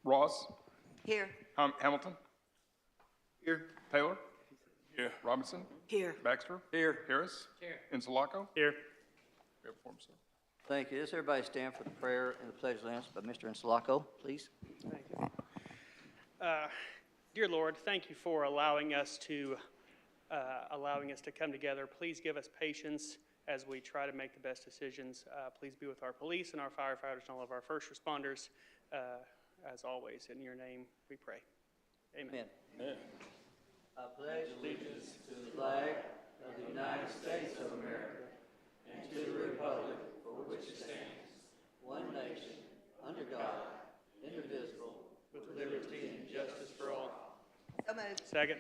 Ross. Here. Hamilton. Here. Taylor. Here. Robinson. Here. Baxter. Here. Harris. Here. Insulaco. Here. We have a quorum, sir. Thank you. Does everybody stand for the prayer and the pledge of allegiance by Mr. Insulaco, please? Thank you. Dear Lord, thank you for allowing us to come together. Please give us patience as we try to make the best decisions. Please be with our police and our firefighters and all of our first responders. As always, in your name we pray. Amen. Amen. I pledge allegiance to the flag of the United States of America and to the republic for which it stands, one nation, under God, indivisible, With liberty and justice for all. So moved. Second.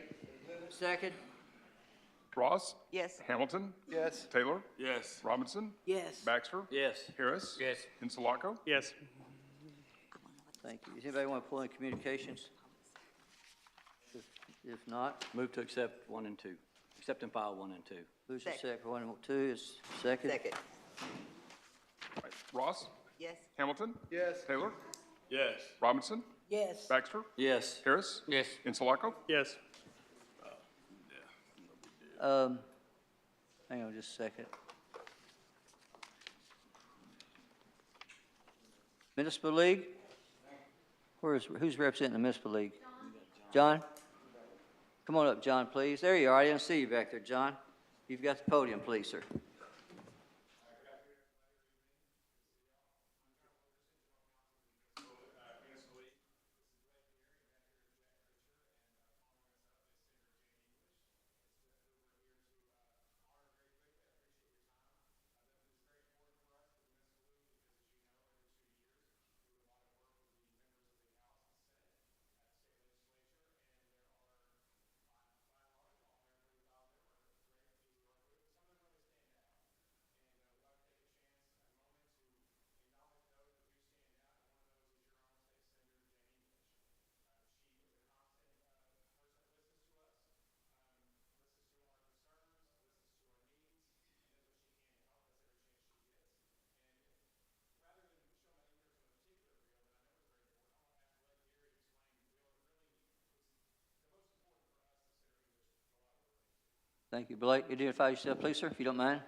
Second. Ross. Yes. Hamilton. Yes. Taylor. Yes. Robinson. Yes. Baxter. Yes. Harris. Yes. Insulaco. Yes. Thank you. Does anybody want to pull in communications? If not, Move to accept 1 and 2. Accept and file 1 and 2. who's the Second. second? 1 and 2 is second. Second. All right. Ross. Yes. Hamilton. Yes. Taylor. Yes. Robinson. Yes. Baxter. Yes. Harris. Yes. Insulaco. Yes. Hang on just a second. Municipal League? Who's representing the Municipal League? John? Come on up, John, please. There you are. I didn't see you back there, John. You've got the podium, please, sir. Thank you. Blake, identify yourself, please, sir, if you don't mind.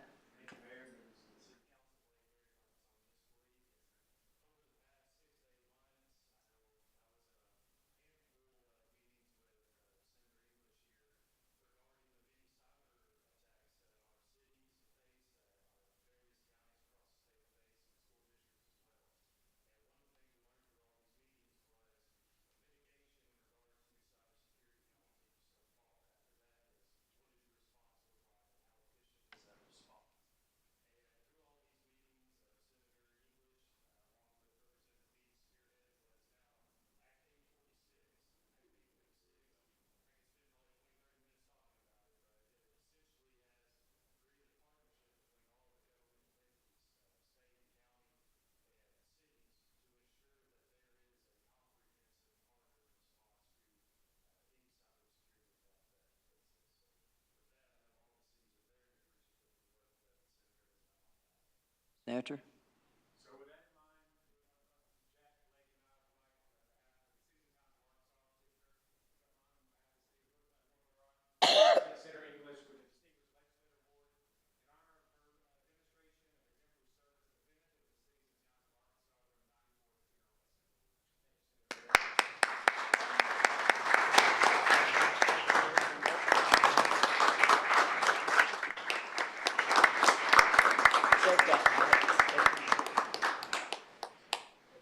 Senator?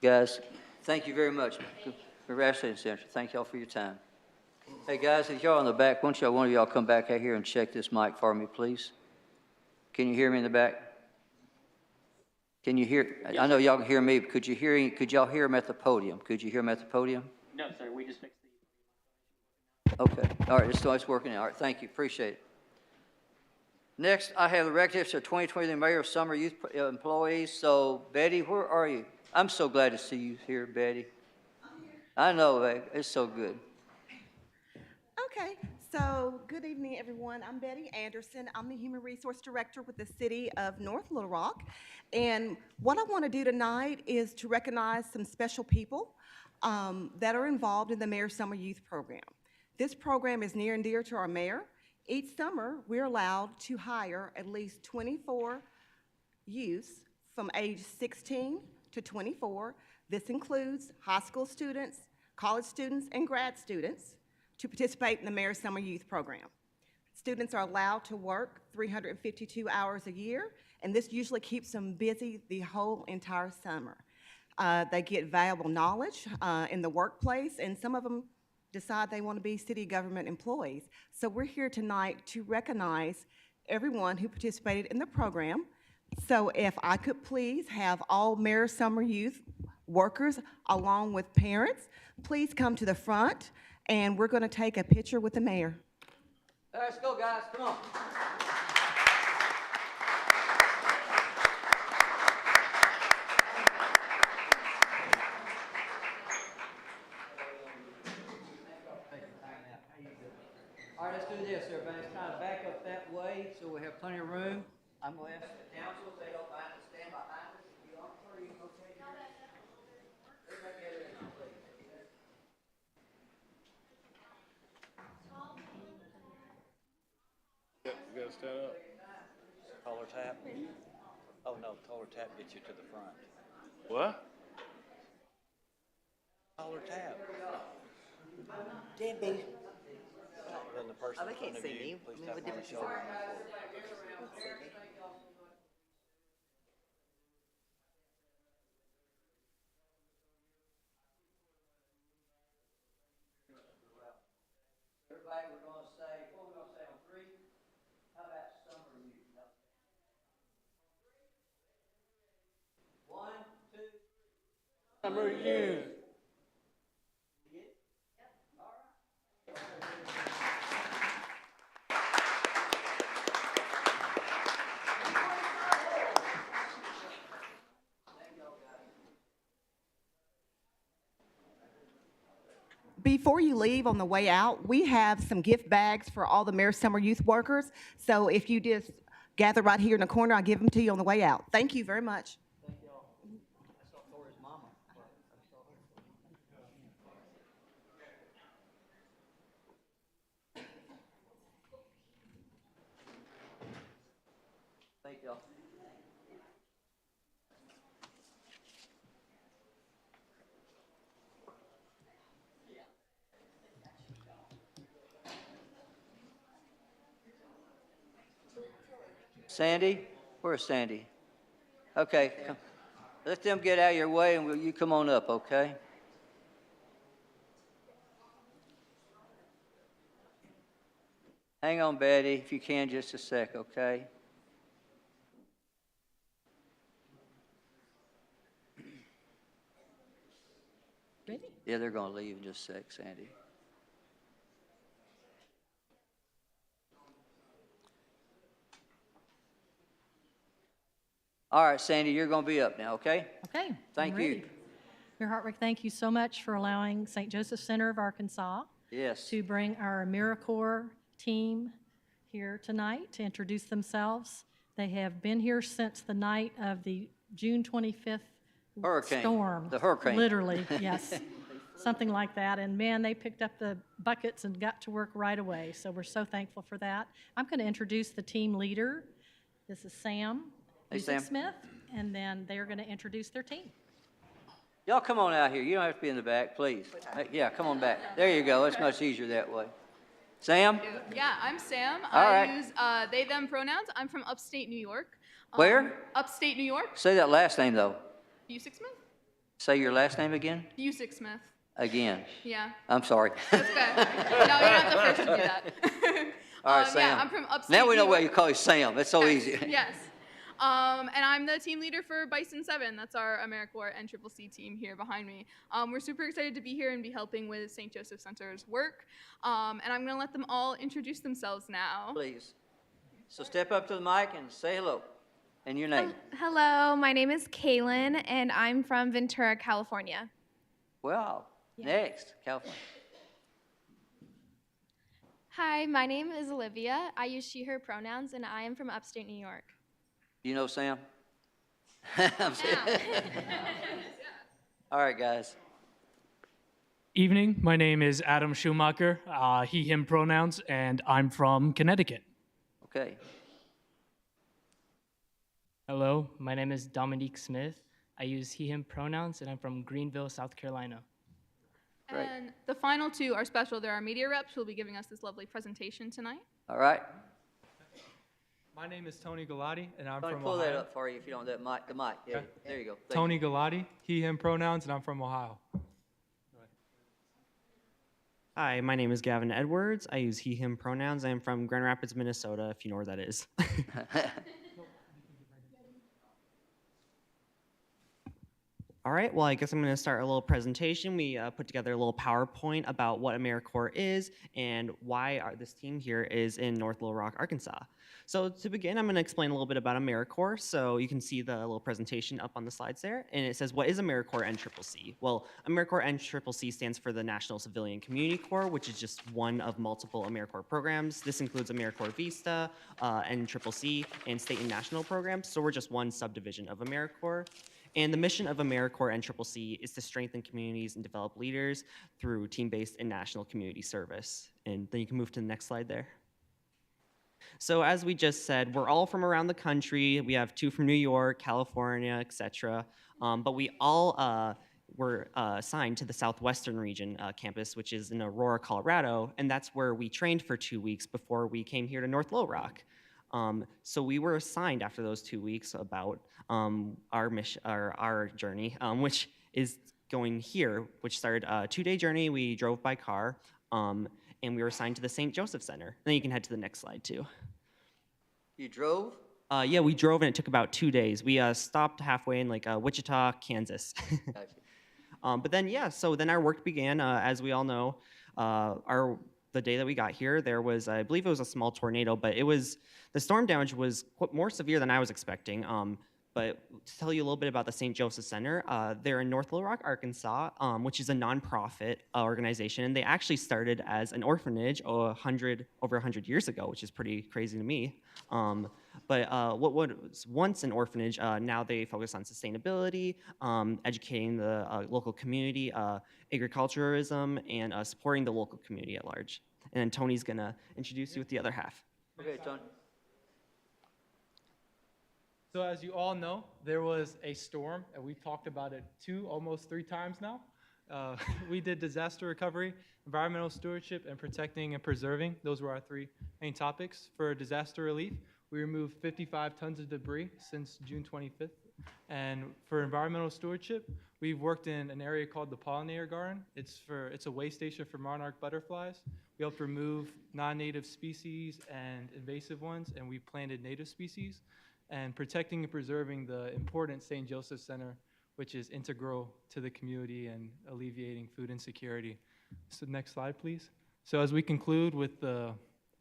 Guys, thank you very much. Congratulations, Senator. Thank y'all for your time. Hey, guys, if y'all in the back, why don't one of y'all come back out here and check this mic for me, please? Can you hear me in the back? Can you hear? Yes. I know y'all can hear me, but could y'all hear him at the podium? Could you hear him at the podium? No, sir. We just fixed the. Okay. All right. It's working out. All right. Thank you. Appreciate it. Next, I have the representatives of 2020 Mayor of Summer Youth Employees. So, Betty, where are you? I'm so glad to see you here, Betty. I'm here. I know, babe. It's so good. Okay. So, good evening, everyone. I'm Betty Anderson. I'm the Human Resource Director with the City of North Little Rock. And what I want to do tonight is to recognize some special people that are involved in the Mayor's Summer Youth Program. This program is near and dear to our mayor. Each summer, we're allowed to hire at least 24 youths from age 16 to 24. This includes high school students, college students, and grad students to participate in the Mayor's Summer Youth Program. Students are allowed to work 352 hours a year, and this usually keeps them busy the whole entire summer. They get valuable knowledge in the workplace, and some of them decide they want to be city government employees. So we're here tonight to recognize everyone who participated in the program. So if I could please have all Mayor's Summer Youth workers, along with parents, please come to the front, and we're going to take a picture with the mayor. Let's go, guys, come on. All right, let's do this, everybody. Let's kind of back up that way so we have plenty of room. I'm going to ask the council if they don't mind to stand behind us. If you are free, okay? Everybody get it in, please. You gotta stand up. Collar tap? Oh, no, collar tap gets you to the front. What? Collar tap. Debbie. Then the person Oh, they in front can't of see you, me. please I mean, tap what on the difference does shoulder. Everybody, we're going to say, what are we going to say on three? How about summer youth? One, two. Summer youth. Before you leave on the way out, we have some gift bags for all the Mayor's Summer Youth workers. So if you just gather right here in the corner, I'll give them to you on the way out. Thank you very much. Thank y'all. I saw Thor's mama. Thank y'all. Sandy? Where's Sandy? Okay, come. Let them get out of your way and you come on up, okay? Hang on, Betty, if you can, just a sec, okay? Ready? Yeah, they're gonna leave in just a sec, Sandy. All right, Sandy, you're gonna be up now, okay? Okay. I'm Thank ready. you. Mayor Hartwick, thank you so much for allowing St. Joseph Center of Arkansas Yes. to bring our AmeriCorps team here tonight to introduce themselves. They have been here since the night of the June 25th Hurricane. storm. The hurricane. Literally, yes. Something like that. And man, they picked up the buckets and got to work right away. So we're so thankful for that. I'm going to introduce the team leader. This is Sam Hey, Sam. Smith, and then they're going to introduce their team. Y'all come on out here. You don't have to be in the back, please. Yeah, come on back. There you go. It's much easier that way. Sam? Yeah, I'm Sam. All I right. use they, them pronouns. I'm from upstate New York. Where? Upstate New York. Say that last name, though. Busick Smith? Say your last name again? Busick Smith. Again. Yeah. I'm sorry. That's good. No, you're not the first to do that. All right, Sam. Yeah, I'm from upstate Now we know New why York. you call you Sam. That's so Yes, easy. Yes. And I'm the team leader for Bison 7. That's our AmeriCorps and Triple C team here behind me. We're super excited to be here and be helping with St. Joseph Center's work. And I'm going to let them all introduce themselves now. Please. So step up to the mic and say hello. And your name. Hello, my name is Kaylin, and I'm from Ventura, California. Well, next, California. Hi, my name is Olivia. I use she, her pronouns, and I am from upstate New York. You know Sam? I'm serious. All right, guys. Evening, my name is Adam Schumacher, he, him pronouns, and I'm from Connecticut. Okay. Hello, my name is Dominique Smith. I use he, him pronouns, and I'm from Greenville, South Carolina. Great. And the final two are special. They're our media reps who will be giving us this lovely presentation tonight. All right. My name is Tony Galati, and I'm Tony, from pull Ohio. that up for you if you don't, that mic, the mic. Yeah, Okay. there you go. Thank Tony Galati, he, him pronouns, and I'm from Ohio. Hi, my name is Gavin Edwards. I use he, him pronouns. I am from Grand Rapids, Minnesota, if you know where that is. All right, well, I guess I'm going to start a little presentation. We put together a little PowerPoint about what AmeriCorps is and why this team here is in North Little Rock, Arkansas. So to begin, I'm going to explain a little bit about AmeriCorps. So you can see the little presentation up on the slides there. And it says, what is AmeriCorps NCCC? Well, AmeriCorps NCCC stands for the National Civilian Community Corps, which is just one of multiple AmeriCorps programs. This includes AmeriCorps Vista, NCCC, and state and national programs. So we're just one subdivision of AmeriCorps. And the mission of AmeriCorps NCCC is to strengthen communities and develop leaders through team-based and national community service. And then you can move to the next slide there. So as we just said, we're all from around the country. We have two from New York, California, etc. But we all were assigned to the Southwestern region campus, which is in Aurora, Colorado. And that's where we trained for 2 weeks before we came here to North Little Rock. So we were assigned after those 2 weeks about our mission, our journey, which is going here, which started a 2-day journey. We drove by car, and we were assigned to the St. Joseph Center. And then you can head to the next slide too. You drove? Yeah, we drove, and it took about 2 days. We stopped halfway in like Wichita, Kansas. Gotcha. But then, yeah, so then our work began. As we all know, the day that we got here, there was, I believe it was a small tornado, but the storm damage was more severe than I was expecting. But to tell you a little bit about the St. Joseph Center, they're in North Little Rock, Arkansas, which is a nonprofit organization. And they actually started as an orphanage over 100 years ago, which is pretty crazy to me. But what was once an orphanage, now they focus on sustainability, educating the local community, agriculturism, and supporting the local community at large. And then Tony's going to introduce you with the other half. Okay, Tony. So as you all know, there was a storm, and we've talked about it almost 3 times now. We did disaster recovery, environmental stewardship, and protecting and preserving. Those were our 3 main topics. For disaster relief, we removed 55 tons of debris since June 25th. And for environmental stewardship, we've worked in an area called the Pollinator Garden. It's a way station for monarch butterflies. We helped remove non-native species and invasive ones, and we planted native species. And protecting and preserving the important St. Joseph Center, which is integral to the community and alleviating food insecurity. So next slide, please. So as we conclude with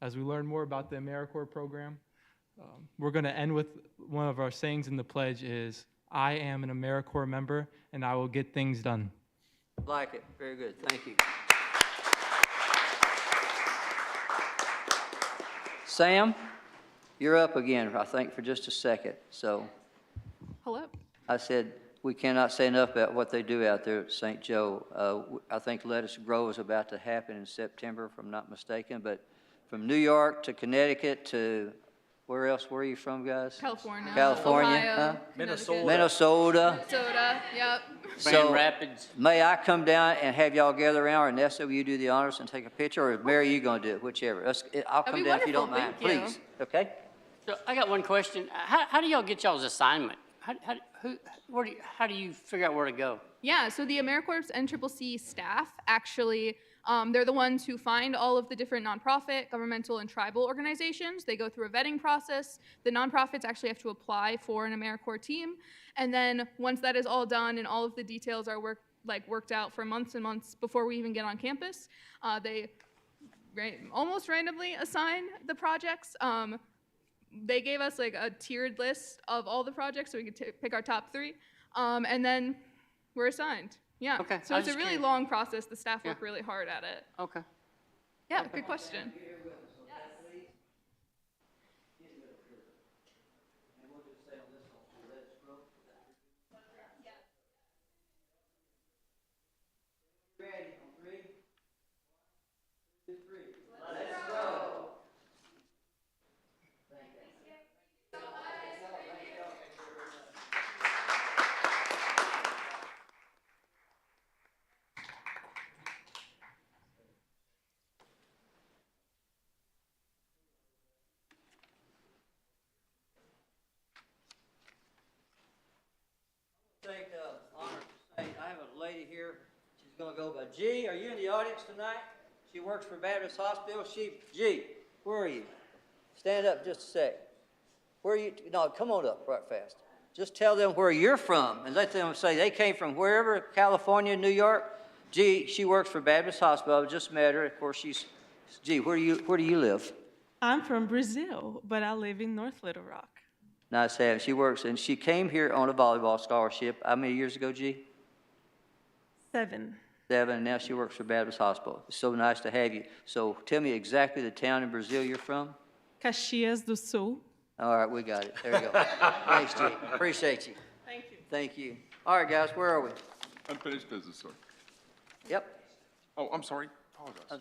as we learn more about the AmeriCorps program, we're going to end with one of our sayings in the pledge is, I am an AmeriCorps member and I will get things done. Like it. Very good. Thank you. Sam, you're up again, I think, for just a second. So Hello. I said we cannot say enough about what they do out there at St. Joe. I think Let Us Grow is about to happen in September, if I'm not mistaken. But from New York to Connecticut to where else were you from, guys? California. California, Ohio, huh? Connecticut, Minnesota. Minnesota, yep. So Rapids. may I come down and have y'all gather around, or Nessa, will you do the honors and take a picture, or Mary, you gonna do it, whichever. I'll come be down if you don't wonderful, mind, thank you. please. Okay? So I got one question. How do y'all get y'all's assignment? How do you figure out where to go? Yeah, so the AmeriCorps NCCC staff actually, they're the ones who find all of the different nonprofit, governmental, and tribal organizations. They go through a vetting process. The nonprofits actually have to apply for an AmeriCorps team. And then once that is all done and all of the details are worked out for months and months before we even get on campus, they almost randomly assign the projects. They gave us like a tiered list of all the projects so we could pick our top 3, and then we're assigned. Yeah. Okay, So I it's a was really curious. long process. The staff work really hard at it. Okay. Yeah, good question. Take the honor to say, I have a lady here, she's gonna go by G. Are you in the audience tonight? She works for Baptist Hospital. G, where are you? Stand up just a sec. Where are you, no, come on up right fast. Just tell them where you're from and let them say they came from wherever, California, New York. G, she works for Baptist Hospital. I just met her. Of course, G, where do you live? I'm from Brazil, but I live in North Little Rock. Nice to have. She works, and she came here on a volleyball scholarship. How many years ago, G? 7. 7, and now she works for Baptist Hospital. It's so nice to have you. So tell me exactly the town in Brazil you're from. Caxias do Sul. All right, we got it. There you go. Thanks, G. Appreciate you. Thank you. Thank you. All right, guys, where are we? Unfinished business, sir. Yep. Oh, I'm sorry. Apologize.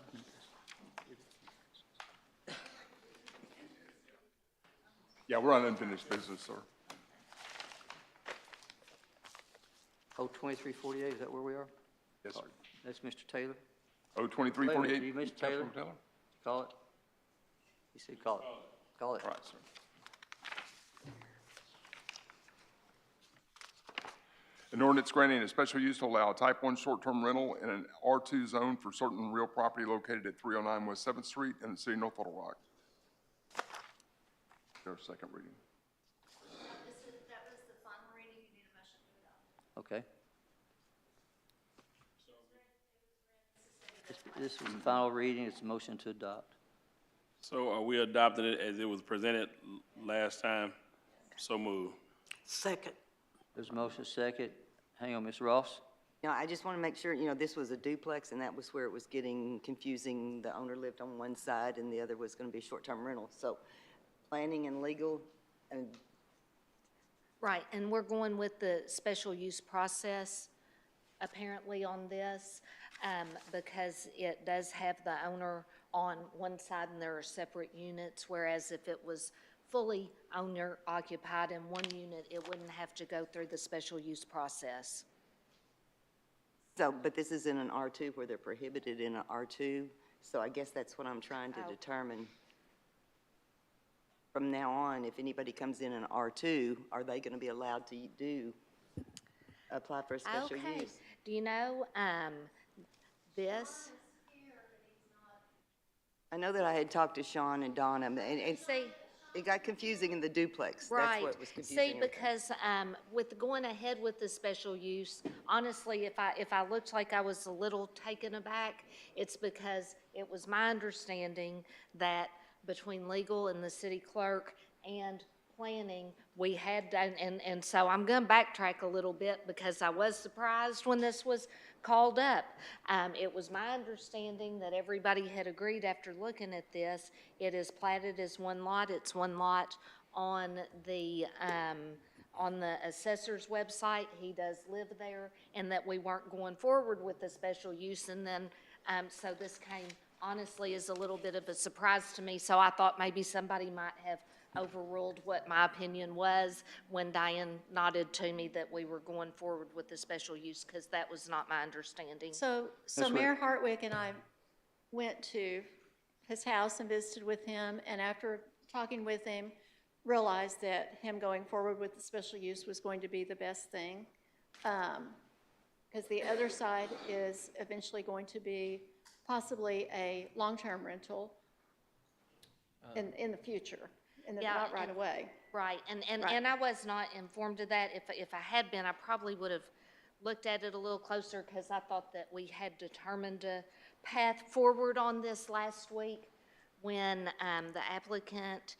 Yeah, we're on unfinished business, sir. Oh, 2348, is that where we are? Yes, sir. That's Mr. Taylor. Oh, Wait a 2348. minute, you, Mr. Taylor? Call it. He said call it. Call it. All right, sir. An ordinance granting a special use to allow a type 1 short-term rental in an R2 zone for certain real property located at 309 West 7th Street in the city of North Little Rock. There's a second reading. That was the final reading. You need a motion to adopt. Okay. This is the final reading. It's a motion to adopt. So are we adopting it as it was presented last time? So move. Second. There's a motion second. Hang on, Ms. Ross. You know, I just want to make sure, this was a duplex, and that was where it was getting confusing. The owner lived on one side, and the other was going to be short-term rental. So planning and legal, and Right, and we're going with the special use process apparently on this, because it does have the owner on one side and there are separate units, whereas if it was fully owner occupied in one unit, it wouldn't have to go through the special use process. so, but this is in an R2 where they're prohibited in an R2. So I guess that's what I'm trying to determine. From now on, if anybody comes in an R2, are they going to be allowed to apply for a special Okay. use? Do you know, this? I know that I had talked to Sean and Donna, and See, it got confusing in the duplex. right. That's what was confusing. See, because, with going ahead with the special use, honestly, if I looked like I was a little taken aback, it's because it was my understanding that between legal and the city clerk and planning, we had done, and so I'm gonna backtrack a little bit because I was surprised when this was called up. It was my understanding that everybody had agreed after looking at this, it is platted as one lot. It's one lot on the assessor's website. He does live there, and that we weren't going forward with the special use. And then, so this came honestly as a little bit of a surprise to me. So I thought maybe somebody might have overruled what my opinion was when Diane nodded to me that we were going forward with the special use, because that was not my understanding. So Mayor Hartwick and I went to his house and visited with him, and after talking with him, realized that him going forward with the special use was going to be the best thing. Because the other side is eventually going to be possibly a long-term rental in the future. And Yeah, not right away. Right, and Right. I was not informed of that. If I had been, I probably would have looked at it a little closer, because I thought that we had determined a path forward on this last week when the applicant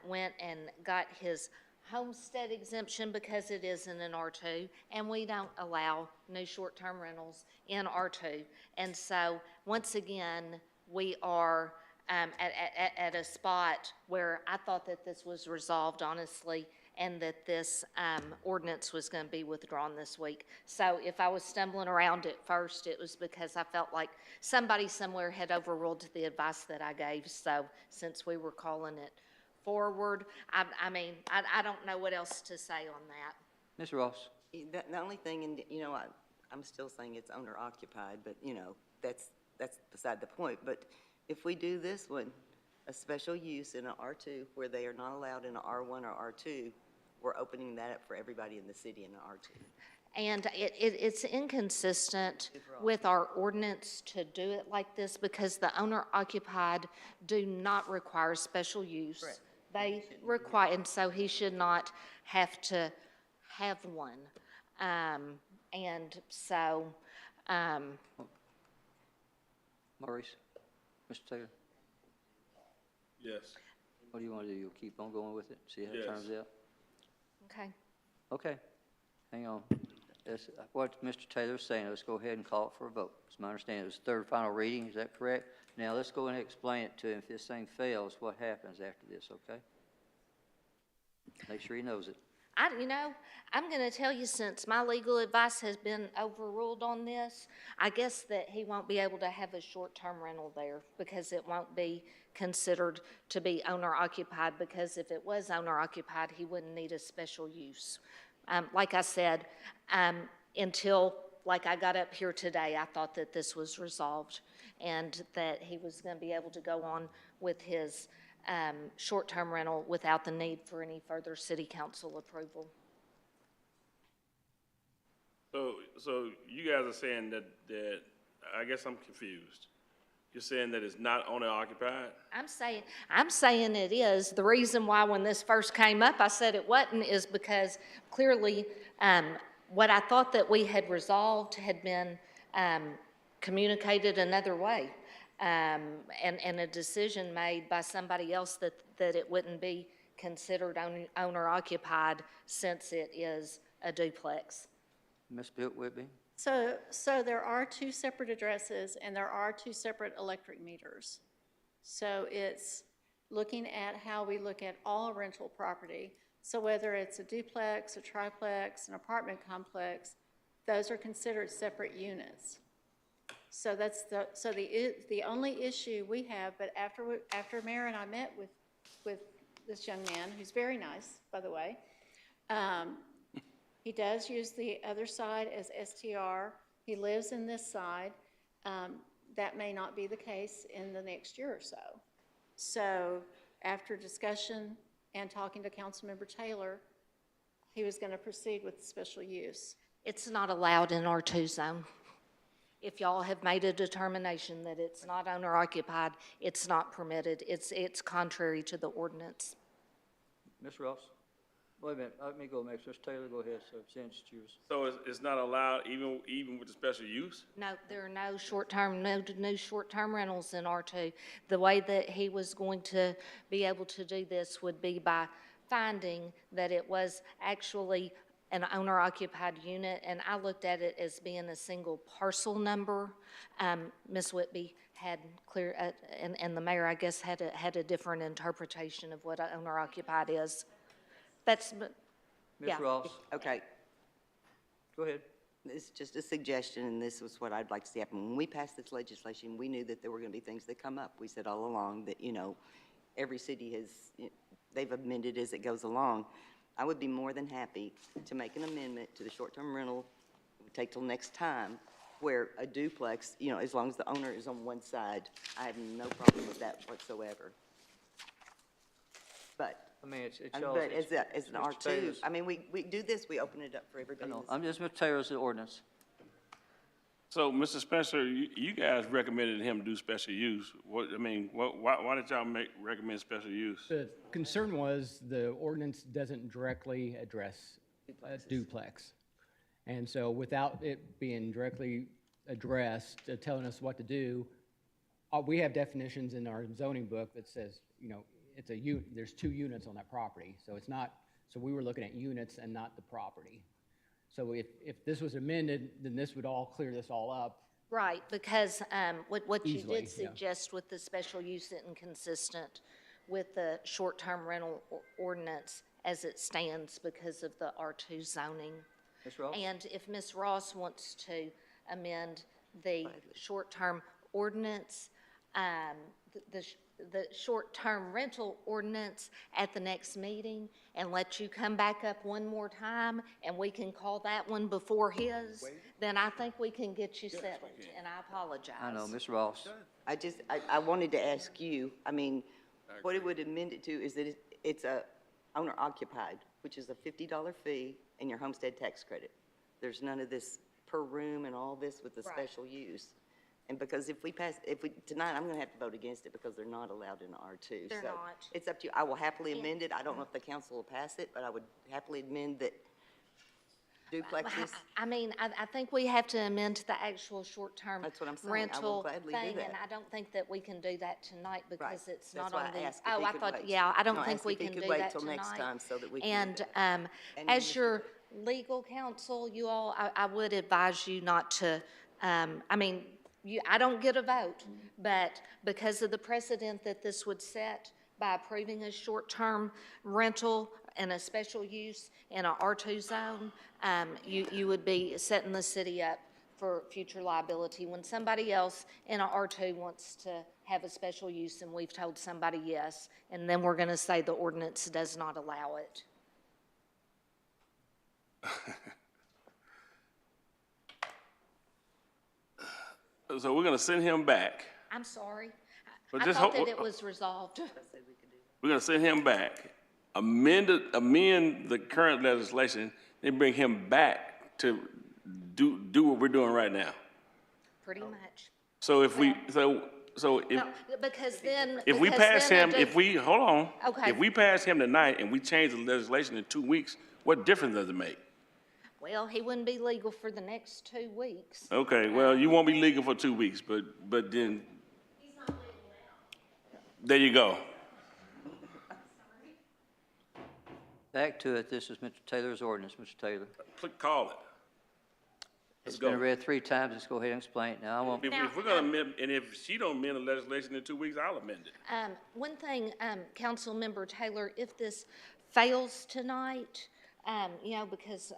went and got his homestead exemption, because it is in an R2, and we don't allow new short-term rentals in R2. And so, once again, we are at a spot where I thought that this was resolved honestly, and that this ordinance was going to be withdrawn this week. So if I was stumbling around at first, it was because I felt like somebody somewhere had overruled the advice that I gave. So since we were calling it forward, I mean, I don't know what else to say on that. Ms. Ross? The only thing, and, you know, I'm still saying it's owner occupied, but, you know, that's beside the point. But if we do this one, a special use in an R2 where they are not allowed in an R1 or R2, we're opening that up for everybody in the city in an R2. And it's inconsistent with our ordinance to do it like this because the owner occupied do not require special use. Correct. They require, and so he should not have to have one. And so, Maurice? Mr. Taylor? Yes. What do you want to do? You'll keep on going with it, see how it Yes. turns out? okay. Okay, hang on. That's what Mr. Taylor's saying. Let's go ahead and call it for a vote. It's my understanding it was third final reading, is that correct? Now, let's go and explain it to him. If this thing fails, what happens after this, okay? Make sure he knows it. You know, I'm going to tell you, since my legal advice has been overruled on this, I guess that he won't be able to have a short-term rental there because it won't be considered to be owner-occupied, because if it was owner-occupied, he wouldn't need a special use. Like I said, until, like I got up here today, I thought that this was resolved and that he was going to be able to go on with his short-term rental without the need for any further city council approval. So you guys are saying that I guess I'm confused. You're saying that it's not owner occupied? I'm saying it is. The reason why when this first came up, I said it wasn't is because clearly what I thought that we had resolved had been communicated another way. And a decision made by somebody else that it wouldn't be considered owner-occupied since it is a duplex. Ms. Bill Whitby? So there are two separate addresses and there are two separate electric meters. So it's looking at how we look at all rental property. So whether it's a duplex, a triplex, an apartment complex, those are considered separate units. So that's the only issue we have, but after Mayor and I met with this young man, who's very nice, by the way, he does use the other side as STR. He lives in this side. That may not be the case in the next year or so. So after discussion and talking to Councilmember Taylor, he was going to proceed with the special use. It's not allowed in R2 zone. If y'all have made a determination that it's not owner-occupied, it's not permitted. It's contrary to the ordinance. Ms. Ross? Wait a minute, let me go next. Mr. Taylor, go ahead, sir, since it's yours. So it's not allowed even with the special use? No, there are no new short-term rentals in R2. The way that he was going to be able to do this would be by finding that it was actually an owner-occupied unit, and I looked at it as being a single parcel number. Ms. Whitby had clear, and the mayor, I guess, had a different interpretation of what owner-occupied is. That's, yeah. Ms. Ross? Okay, Go ahead. this is just a suggestion, and this was what I'd like to see happen. When we passed this legislation, we knew that there were going to be things that come up. We said all along that, you know, every city has, they've amended as it goes along. I would be more than happy to make an amendment to the short-term rental, it would take till next time, where a duplex, you know, as long as the owner is on one side, I have no problem with that whatsoever. But, I mean, it's but y'all's. as an Mr. R2, Taylor's- I mean, we do this, we open it up for everybody. No, I'm just Mr. Taylor's ordinance. So, Mr. Spencer, you guys recommended him do special use. Why did y'all recommend special use? The concern was the ordinance doesn't directly address a duplex. And so without it being directly addressed, telling us what to do, we have definitions in our zoning book that says, you know, there's 2 units on that property. So it's not, so we were looking at units and not the property. So if this was amended, then this would all clear this all up, Right, because what you Easily, did yeah. suggest with the special use isn't consistent with the short-term rental ordinance as it stands because of the R2 zoning. Ms. Ross? And if Ms. Ross wants to amend the short-term ordinance, the short-term rental ordinance at the next meeting and let you come back up one more time and we can call that one before his, then I think we can get you settled, and I apologize. I know, Ms. Ross. I wanted to ask you, I mean, what it would amend it to is that it's a owner occupied, which is a $50 fee and your homestead tax credit. There's none of this per room and all this with the Right. special use. And because tonight, I'm gonna have to vote against it because they're not allowed in R2. They're So not. it's up to you. I will happily amend it. I don't know if the council will pass it, but I would happily amend that duplexes. I mean, I think we have to amend the actual short-term That's what I'm saying. I will rental gladly do thing, that. and I don't think that we can do that tonight because it's That's not why on I the. asked if Oh, he I could thought, wait. yeah, I don't No, I think asked we if he can could do wait that till next tonight. time so that we can do that. And And as Mr. your legal counsel, you all, I would advise you not to, I mean, I don't get a vote, but because of the precedent that this would set by approving a short-term rental and a special use in a R2 zone, you would be setting the city up for future liability. When somebody else in a R2 wants to have a special use and we've told somebody yes, and then we're gonna say the ordinance does not allow it. So we're gonna send him back. I'm sorry. But I just thought hold- that it was resolved. We're gonna send him back, amend the current legislation, then bring him back to do what we're doing right now. Pretty much. So if we, so if, No, because then. if we because pass then him, a if we, hold on. Okay. If we pass him tonight and we change the legislation in 2 weeks, what difference does it make? Well, he wouldn't be legal for the next 2 weeks. Okay, well, you won't be legal for 2 weeks, but then. There you go. Back to it, this is Mr. Taylor's ordinance, Mr. Taylor. Call it. It's Let's go. been read 3 times, let's go ahead and explain it. Now, I won't, If we're gonna amend, and if she don't amend the legislation in 2 weeks, I'll amend it. One thing, Councilmember Taylor, if this fails tonight, because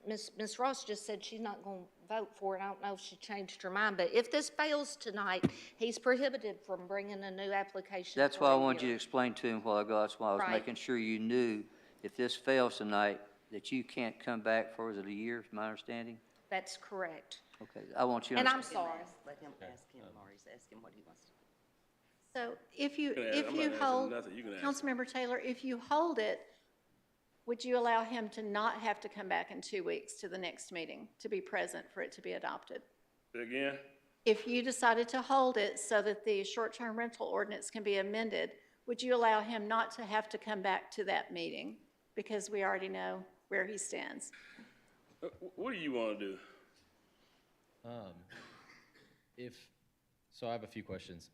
Ms. Ross just said she's not going to vote for it. I don't know if she changed her mind, but if this fails tonight, he's prohibited from bringing a new application. that's for why I a wanted you year. to explain to him a while ago. That's why I was Right. making sure you knew if this fails tonight, that you can't come back for, is it a year, is my understanding? That's correct. Okay, I want you to. And I'm understand. sorry. Let him ask him, Maurice, ask him what he wants to do. So if you, I'm if not you asking hold, nothing. You can ask. Councilmember Taylor, if you hold it, would you allow him to not have to come back in 2 weeks to the next meeting to be present for it to be adopted? Say again? If you decided to hold it so that the short-term rental ordinance can be amended, would you allow him not to have to come back to that meeting? Because we already know where he stands. What do you wanna do? So I have a few questions.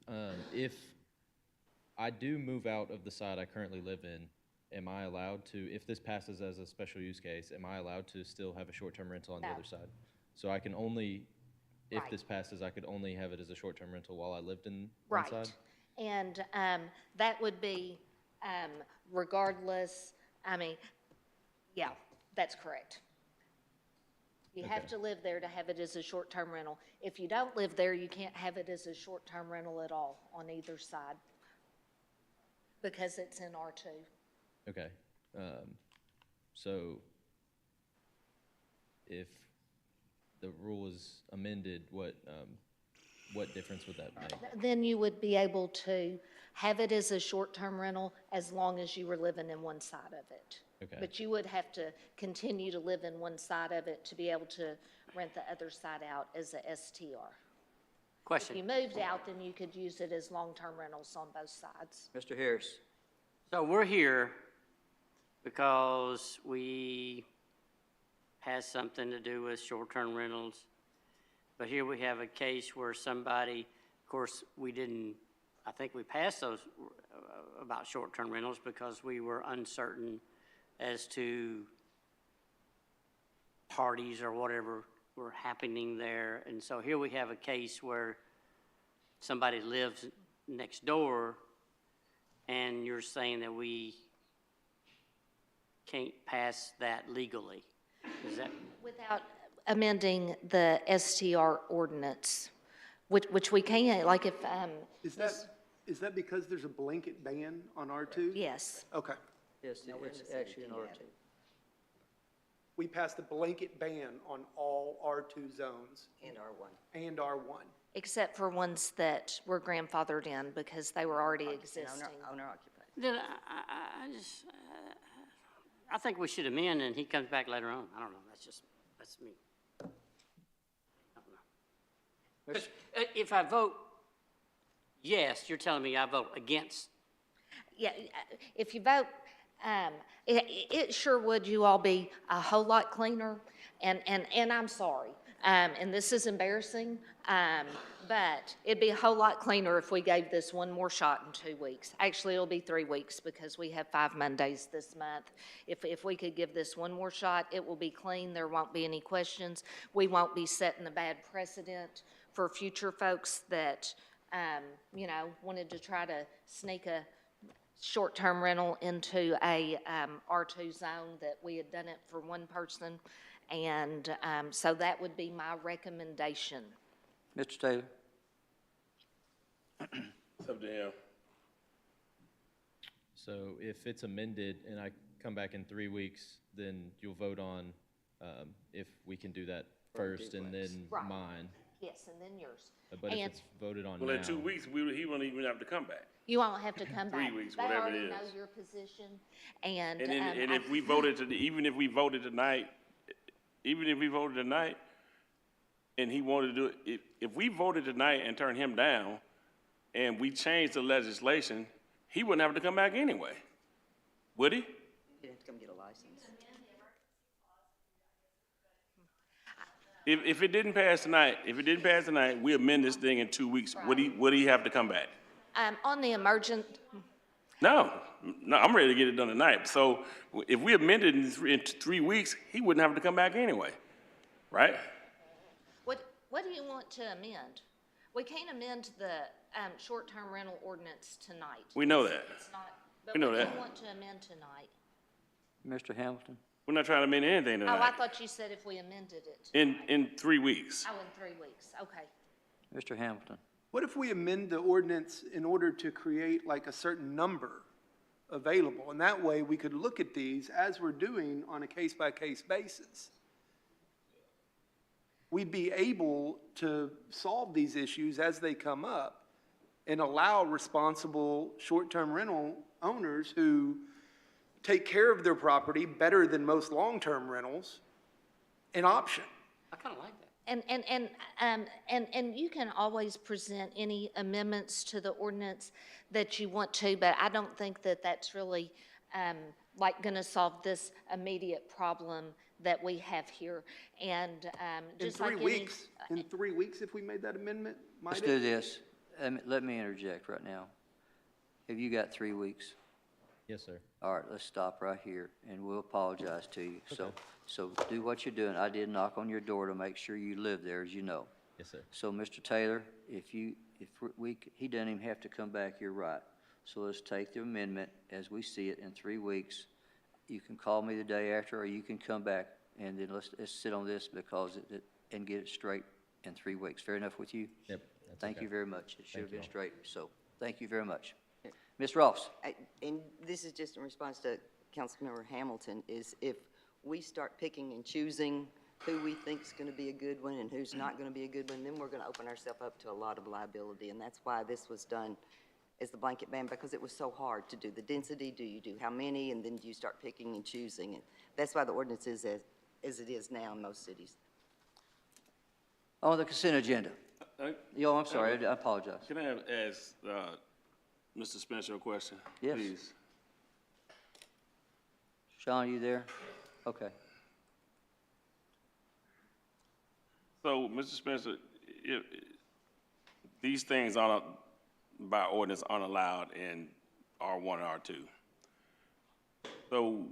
If I do move out of the site I currently live in, am I allowed to, if this passes as a special use case, am I allowed to still have a short-term rental on the No. other side? So I can only, if Right. this passes, I could only have it as a short-term rental while I lived in one Right. side? And that would be regardless, yeah, that's correct. You have Okay. to live there to have it as a short-term rental. If you don't live there, you can't have it as a short-term rental at all on either side because it's in R2. Okay. So if the rule is amended, what difference would that make? Then you would be able to have it as a short-term rental as long as you were living in one side of it. Okay. But you would have to continue to live in one side of it to be able to rent the other side out as a STR. Question. If you moved out, then you could use it as long-term rentals on both sides. Mr. Harris. So we're here because we has something to do with short-term rentals. But here we have a case where somebody, of course, I think we passed those about short-term rentals because we were uncertain as to parties or whatever were happening there. And so here we have a case where somebody lives next door, and you're saying that we can't pass that legally. Is that? Without amending the STR ordinance, which we can, like if, Is that because there's a blanket ban on R2? yes. Okay. Yes, it's actually an R2. We passed a blanket ban on all R2 zones. And R1. And R1. Except for ones that were grandfathered in because they were already existing. Owner occupied. Then I just, I think we should amend and he comes back later on. I don't know, that's me. I don't know. 'Cause, if I vote yes, you're telling me I vote against. Yeah, if you vote, it sure would you all be a whole lot cleaner, and I'm sorry, and this is embarrassing, but it'd be a whole lot cleaner if we gave this one more shot in 2 weeks. Actually, it'll be 3 weeks because we have 5 Mondays this month. If we could give this one more shot, it will be clean, there won't be any questions. We won't be setting a bad precedent for future folks that, you know, wanted to try to sneak a short-term rental into a R2 zone that we had done it for one person. And so that would be my recommendation. Mr. Taylor? It's up to him. So if it's amended and I come back in 3 weeks, then you'll vote on if we can do that first and then Right. mine. Yes, and then yours. But if And it's voted on Well, now. in 2 weeks, he won't even have to come back. you won't have to come 3 back. weeks, They whatever it already know is. your position, and. And then, and I- if we voted even if we voted tonight, and he wanted to do it, if we voted tonight and turned him down, and we changed the legislation, he wouldn't have to come back anyway, would he? You'd have to come get a license. If it didn't pass tonight, we amend this thing in 2 weeks, would he have to come back? On the emergent, No, I'm ready to get it done tonight. So if we amended in 3 weeks, he wouldn't have to come back anyway, right? what do you want to amend? We can't amend the short-term rental ordinance tonight. We know that. It's not, but We know what do that. you want to amend tonight? Mr. Hamilton? We're not trying to amend anything Oh, I tonight. thought you said if we amended it. In 3 weeks. Oh, in 3 weeks, okay. Mr. Hamilton? What if we amend the ordinance in order to create like a certain number available? And that way, we could look at these as we're doing on a case-by-case basis. We'd be able to solve these issues as they come up and allow responsible short-term rental owners who take care of their property better than most long-term rentals an option. I kind of like that. And you can always present any amendments to the ordinance that you want to, but I don't think that that's really, like gonna solve this immediate problem that we have here. And, In just like 3 any. weeks, in 3 weeks, if we made that amendment, might Let's it? do this. Let me interject right now. Have you got 3 weeks? Yes, sir. All right, let's stop right here, and we'll apologize to you. So do what you're doing. I did knock on your door to make sure you live there, as you know. Yes, sir. So, Mr. Taylor, he doesn't even have to come back, you're right. So let's take the amendment as we see it in 3 weeks. You can call me the day after, or you can come back, and then let's sit on this and get it straight in 3 weeks. Fair enough with you? Yep. that's Thank okay. you very much. It should have Thank you been all. straight, so thank you very much. Ms. Ross? And this is just in response to Councilmember Hamilton, is if we start picking and choosing who we think is going to be a good one and who's not going to be a good one, then we're going to open ourselves up to a lot of liability. And that's why this was done as the blanket ban, because it was so hard to do the density. Do you do how many? And then you start picking and choosing. And that's why the ordinance is as it is now in most cities. On the consent agenda. Yo, I'm sorry, I apologize. Can I ask Mr. Spencer a question? Yes. Please. Sean, you there? Okay. So, Mr. Spencer, these things by ordinance aren't allowed in R1 and R2. So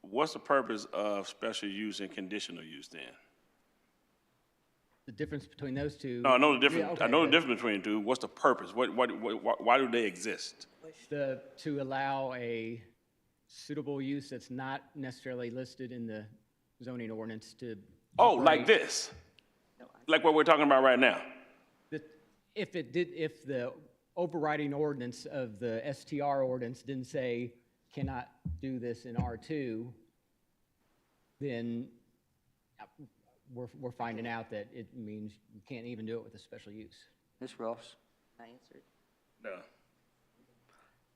what's the purpose of special use and conditional use then? the difference between those two. No, I know the Yeah, difference, I okay, know the but difference between the two. What's the purpose? Why do they exist? To allow a suitable use that's not necessarily listed in the zoning ordinance to. Oh, like operate. this? Like what we're talking about right now? If the overriding ordinance of the STR ordinance didn't say cannot do this in R2, then we're finding out that it means you can't even do it with a special use. Ms. Ross? I answered. No.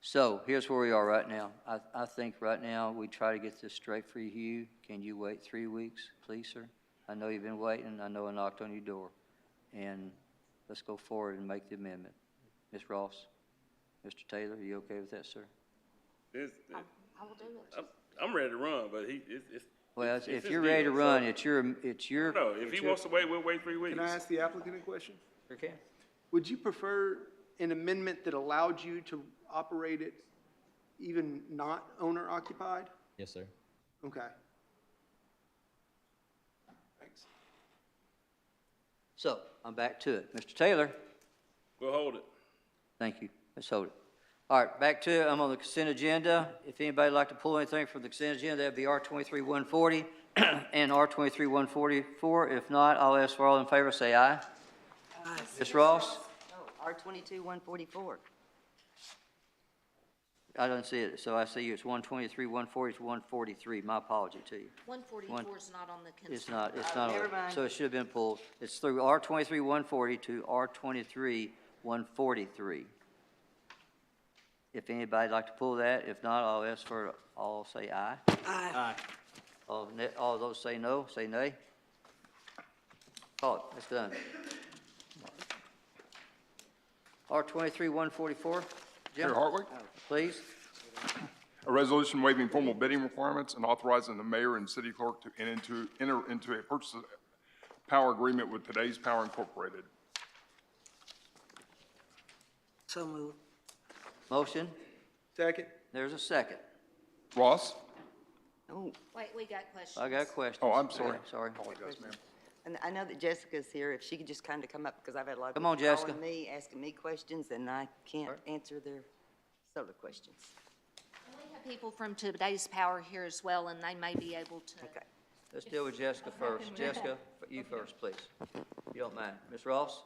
So here's where we are right now. I think right now we try to get this straight for you, Hugh. Can you wait 3 weeks, please, sir? I know you've been waiting. I know I knocked on your door. And let's go forward and make the amendment. Ms. Ross? Mr. Taylor, are you okay with that, sir? I will do it. I'm ready to run, but it's. Well, it's if his you're ready to deal, run, so- it's your. No, if he wants to wait, we'll wait 3 weeks. Can I ask the applicant a question? Sure can. Would you prefer an amendment that allowed you to operate it even not owner occupied? Yes, sir. Okay. Thanks. So I'm back to it. Mr. Taylor? We'll hold it. Thank you. Let's hold it. All right, back to it. I'm on the consent agenda. If anybody'd like to pull anything from the consent agenda, that'd be R-23-140 and R-23-144. If not, I'll ask for all in favor, say aye. Aye. Ms. Ross? No, R22-144. I don't see it, so I see you. It's 123, 140, it's 143. My apology to you. 144 is not on the consent. It's not, Never mind. so it should have been pulled. It's through R-23-140 to R-23-143. If anybody'd like to pull that, if not, I'll ask for, all say aye. Aye. All those say no, say nay. Call it, it's done. R-23-144, Jim? Mayor Hartwick? Please. A resolution waiving formal bidding requirements and authorizing the mayor and city clerk to enter into a purchase of power agreement with Today's Power Incorporated. So moved. Motion, Second. there's a second. Ross? Oh, Wait, we got questions. I got questions. Oh, I'm sorry. Okay, sorry. Apologize, ma'am. and I know that Jessica's here. If she could just kind of come up, because I've had a lot of Come on, people calling Jessica. me, asking me questions, and I can't answer their solar questions. We have people from Today's Power here as well, and they may be able to. Okay. Let's deal with Jessica first. Jessica, you first, please, if you don't mind. Ms. Ross?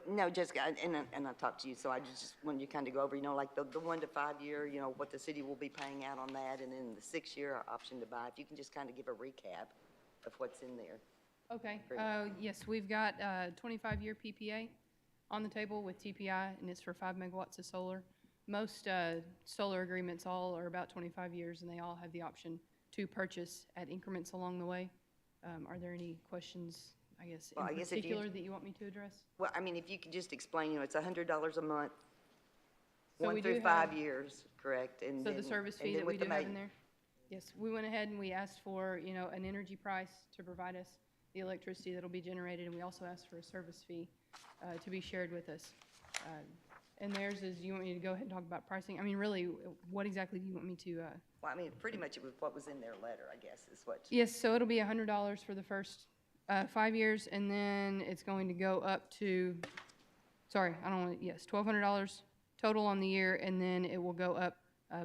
No, Jessica, and I talked to you, so I just wanted you kind of go over, like the 1 to 5 year, what the city will be paying out on that, and then the 6-year option to buy. If you can just kind of give a recap of what's in there. Okay, Great. yes, we've got a 25-year PPA on the table with TPI, and it's for 5 megawatts of solar. Most solar agreements all are about 25 years, and they all have the option to purchase at increments along the way. Are there any questions, I guess, Well, in I guess if you- particular that you want me to address? Well, I mean, if you could just explain, it's $100 a month, So 1 we through do 5 have- years, correct? And So then- the service and fee then that with we the do have in maintenance. there? Yes, we went ahead and we asked for, an energy price to provide us the electricity that'll be generated, and we also asked for a service fee to be shared with us. And theirs is, you want me to go ahead and talk about pricing? I mean, really, what exactly do you want me to? Well, I mean, pretty much it was what was in their letter, I guess, is what. Yes, so it'll be $100 for the first 5 years, and then it's going to go up to, $1,200 total on the year, and then it will go up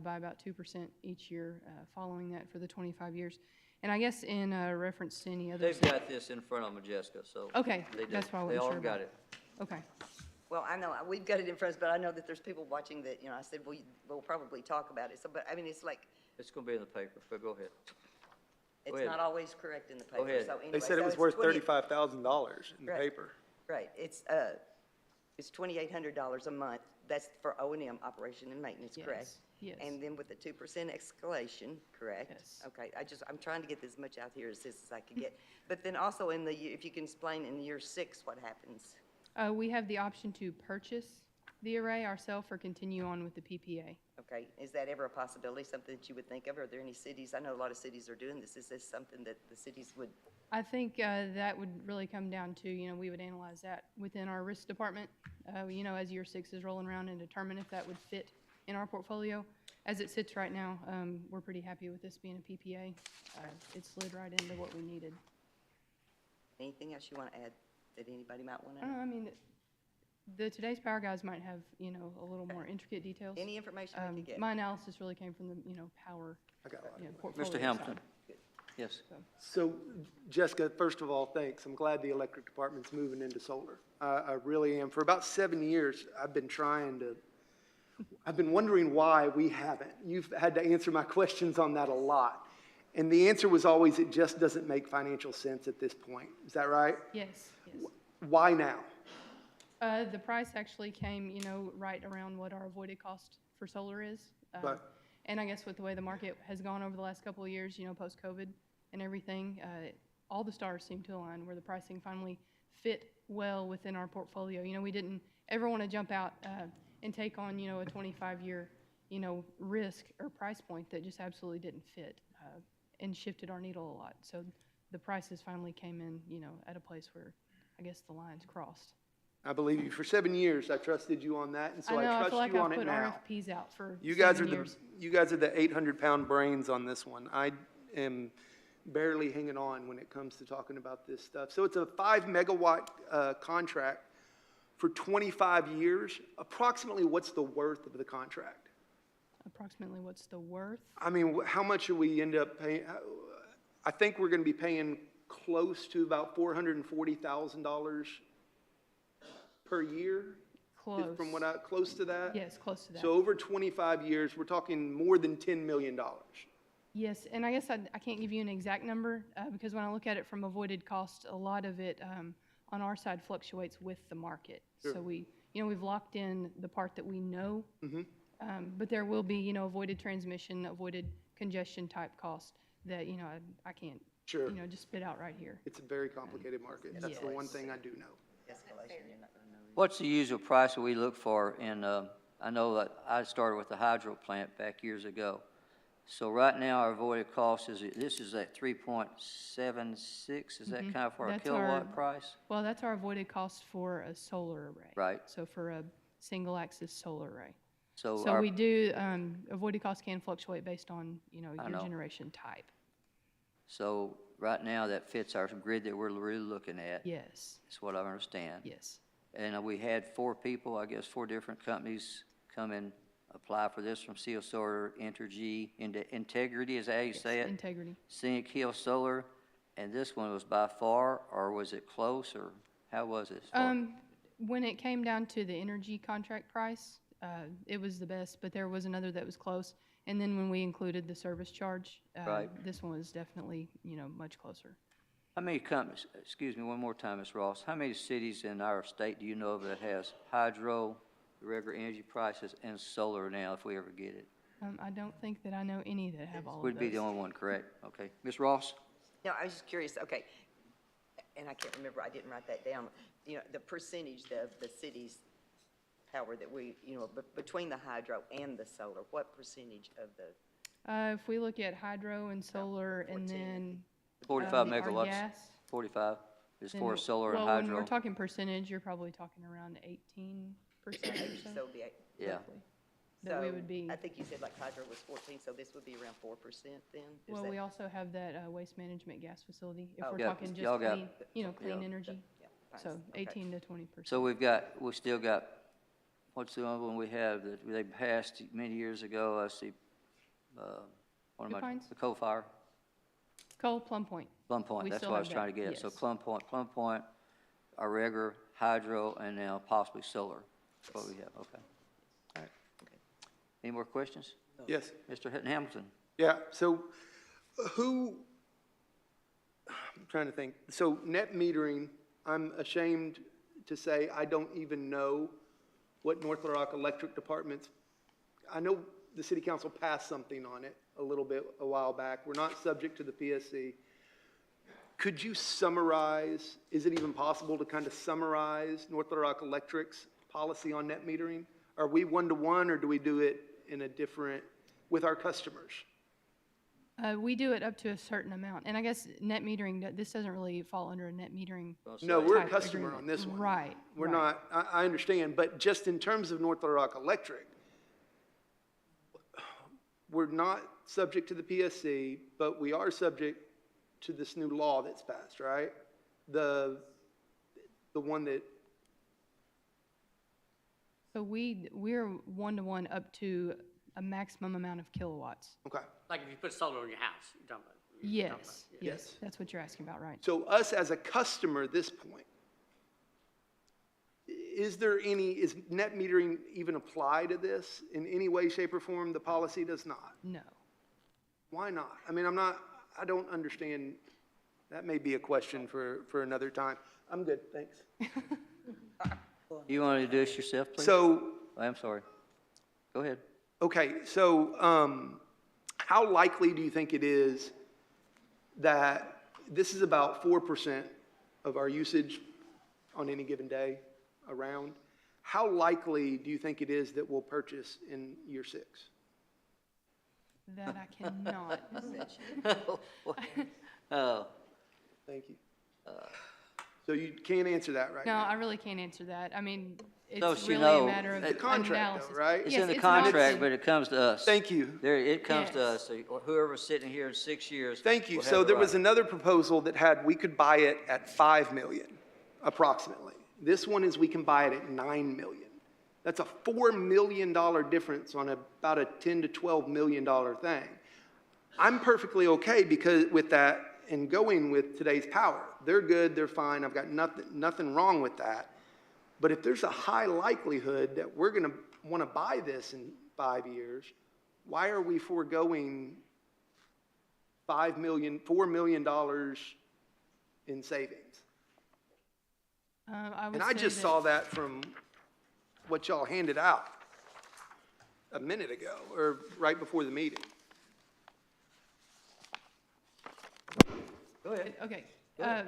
by about 2% each year following that for the 25 years. And I guess in reference to any others. They've got this in front of them, Jessica, so. Okay, they do. that's why I They wasn't all sure got about it. Okay. Well, I know, we've got it in front of us, but I know that there's people watching that, I said, we'll probably talk about it. So, but, I mean, it's like, It's gonna be in the paper, but go ahead. it's ahead. not always correct in the paper. ahead. So anyway, They said it so was it's worth 20 $35,000 in the Right. paper. Right, it's $2,800 a month. That's for O&M, operation and maintenance, correct? Yes. And then with the 2% escalation, correct? Yes. Okay, I'm trying to get as much out here as I can get. But then also if you can explain in year 6, what happens? We have the option to purchase the array ourselves or continue on with the PPA. Okay, is that ever a possibility, something that you would think of? Are there any cities, I know a lot of cities are doing this. Is this something that the cities would? I think that would really come down to, we would analyze that within our risk department, as year 6 is rolling around and determine if that would fit in our portfolio. As it sits right now, we're pretty happy with this being a PPA. It slid right into what we needed. Anything else you want to add that anybody might want I to don't know, know? I mean, the Today's Power guys might have, you know, a little more intricate details. Any information we could get? My analysis really came from the, you know, power, I got a lot. you know, portfolio Mr. Hamilton? side. Yes. So, Jessica, first of all, thanks. I'm glad the electric department's moving into solar. I really am. For about 7 years, I've been wondering why we haven't. You've had to answer my questions on that a lot. And the answer was always, it just doesn't make financial sense at this point. Is that right? Yes, yes. Why now? The price actually came, you know, right around what our avoided cost for solar is. Right. And I guess with the way the market has gone over the last couple of years, you know, post-COVID and everything, all the stars seem to align where the pricing finally fit well within our portfolio. You know, we didn't ever want to jump out and take on, you know, a 25-year, you know, risk or price point that just absolutely didn't fit and shifted our needle a lot. So the prices finally came in, you know, at a place where I guess the lines crossed. I believe you. For 7 years, I trusted you on that, and so I know, I I trust feel like you I've on it put now. RFPs out for You guys 7 are the years. 800-pound brains on this one. I am barely hanging on when it comes to talking about this stuff. So it's a 5-megawatt contract for 25 years. Approximately, what's the worth of the contract? Approximately what's the worth? I mean, how much should we end up paying? I think we're going to be paying close to about $440,000 per year. Close. From what close to that? Yes, close to that. So over 25 years, we're talking more than $10 million. Yes, and I guess I can't give you an exact number because when I look at it from avoided cost, a lot of it on our side fluctuates with the market. Sure. So we've locked in the part that we know, Mm-hmm. but there will be, you know, avoided transmission, avoided congestion type cost that, you know, I can't, Sure. you know, just spit out right here. It's a very complicated market. That's the one thing I do know. What's the usual price that we look for in, I know that I started with the hydro plant back years ago. So right now, our avoided cost this is at 3.76, is that kind of for a That's kilowatt price? Well, that's our avoided cost for a solar array. Right. So for a single axis solar array. So So our- we do, avoided costs can fluctuate based on, you know, I your know. generation type. So right now, that fits our grid that we're really looking at. Yes. That's what I understand. Yes. And we had 4 people, I guess 4 different companies come and apply for this from CO Solar, Entergy, Integrity, is that how you say it? Integrity. Scenic Hill Solar, and this one was by far, or was it close, or how was it? When it came down to the energy contract price, it was the best, but there was another that was close. And then when we included the service charge, Right. this one was definitely, you know, much closer. How many companies, excuse me one more time, Ms. Ross, how many cities in our state do you know of that has hydro, regular energy prices, and solar now, if we ever get it? I don't think that I know any that have all of those. Would be the only one, correct? Okay. Ms. Ross? No, I was just curious, okay, and I can't remember, I didn't write that down. You know, the percentage of the city's power that we, you know, between the hydro and the solar, what percentage of the, If we look at hydro and solar and then 45 our megawatts? gas, 45 is then for solar and well, when hydro? we're talking percentage, you're probably talking around 18% or so. so it'd be, Yeah. roughly, that we so would be. I think you said like hydro was 14, so this would be around 4% then? Is Well, that- we also have that waste management gas facility, if Oh. we're Yeah, talking just y'all got- clean, you know, clean yeah. energy. Nice, So okay. 18 to 20%. So we still got, what's the other one we have that they passed many years ago? I see, what am Good I, Pines? the coal fire? Coal, Plum Point. Plum Point, We that's still what I have was trying to that, get at. So yes. Plum Point, our regular hydro, and now possibly solar. That's what we have, okay. All right. Any more questions? Yes. Mr. Hamilton? Yeah, so I'm trying to think. So net metering, I'm ashamed to say I don't even know what North Little Rock Electric Department's, I know the city council passed something on it a while back. We're not subject to the PSC. Could you summarize, is it even possible to kind of summarize North Little Rock Electric's policy on net metering? Are we one-to-one, or do we do it in a different, with our customers? We do it up to a certain amount, and I guess net metering, this doesn't really fall under a net metering. No, we're a type customer agreement. on this one. Right. We're right. not, I understand, but just in terms of North Little Rock Electric, we're not subject to the PSC, but we are subject to this new law that's passed, right? the one that, So we're one-to-one up to a maximum amount of kilowatts. okay. Like if you put solar on your house, you're talking about. Yes, Yes. yes, that's what you're asking about, right? So us as a customer at this point, is net metering even apply to this in any way, shape, or form? The policy does not. No. Why not? I mean, I don't understand. That may be a question for another time. I'm good, thanks. You want to introduce yourself, please? So, I'm sorry. Go ahead. okay, so how likely do you think it is that this is about 4% of our usage on any given day around? How likely do you think it is that we'll purchase in year 6? That I cannot. Oh, Thank you. So you can't answer that right No, now? I really can't answer that. I mean, So it's she really know a matter of The contract analysis. though, right? it's Yes, in the it's not- contract, but it comes to us. Thank you. It comes to Yes. us. So whoever's sitting here in 6 years. Thank you. will have So the there was right. another proposal that had, we could buy it at 5 million, approximately. This one is we can buy it at 9 million. That's a $4 million difference on about a $10 to $12 million thing. I'm perfectly okay with that and going with today's power. They're good, they're fine, I've got nothing wrong with that. But if there's a high likelihood that we're gonna wanna buy this in 5 years, why are we foregoing $4 million in savings? I would And I say just that- saw that from what y'all handed out a minute ago, or right before the meeting. Go ahead. Okay,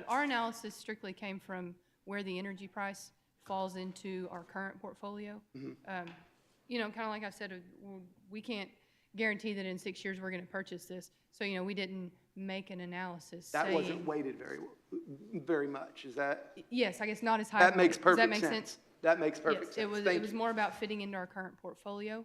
our analysis strictly came from where the energy price falls into our current portfolio. You know, kind of like I said, we can't guarantee that in 6 years we're going to purchase this. So, you know, we didn't make an analysis That wasn't saying, weighted very much, is that? yes, I guess not as high. That makes Does perfect that make sense. sense? That makes perfect Yes, sense. it was Thank you. more about fitting into our current portfolio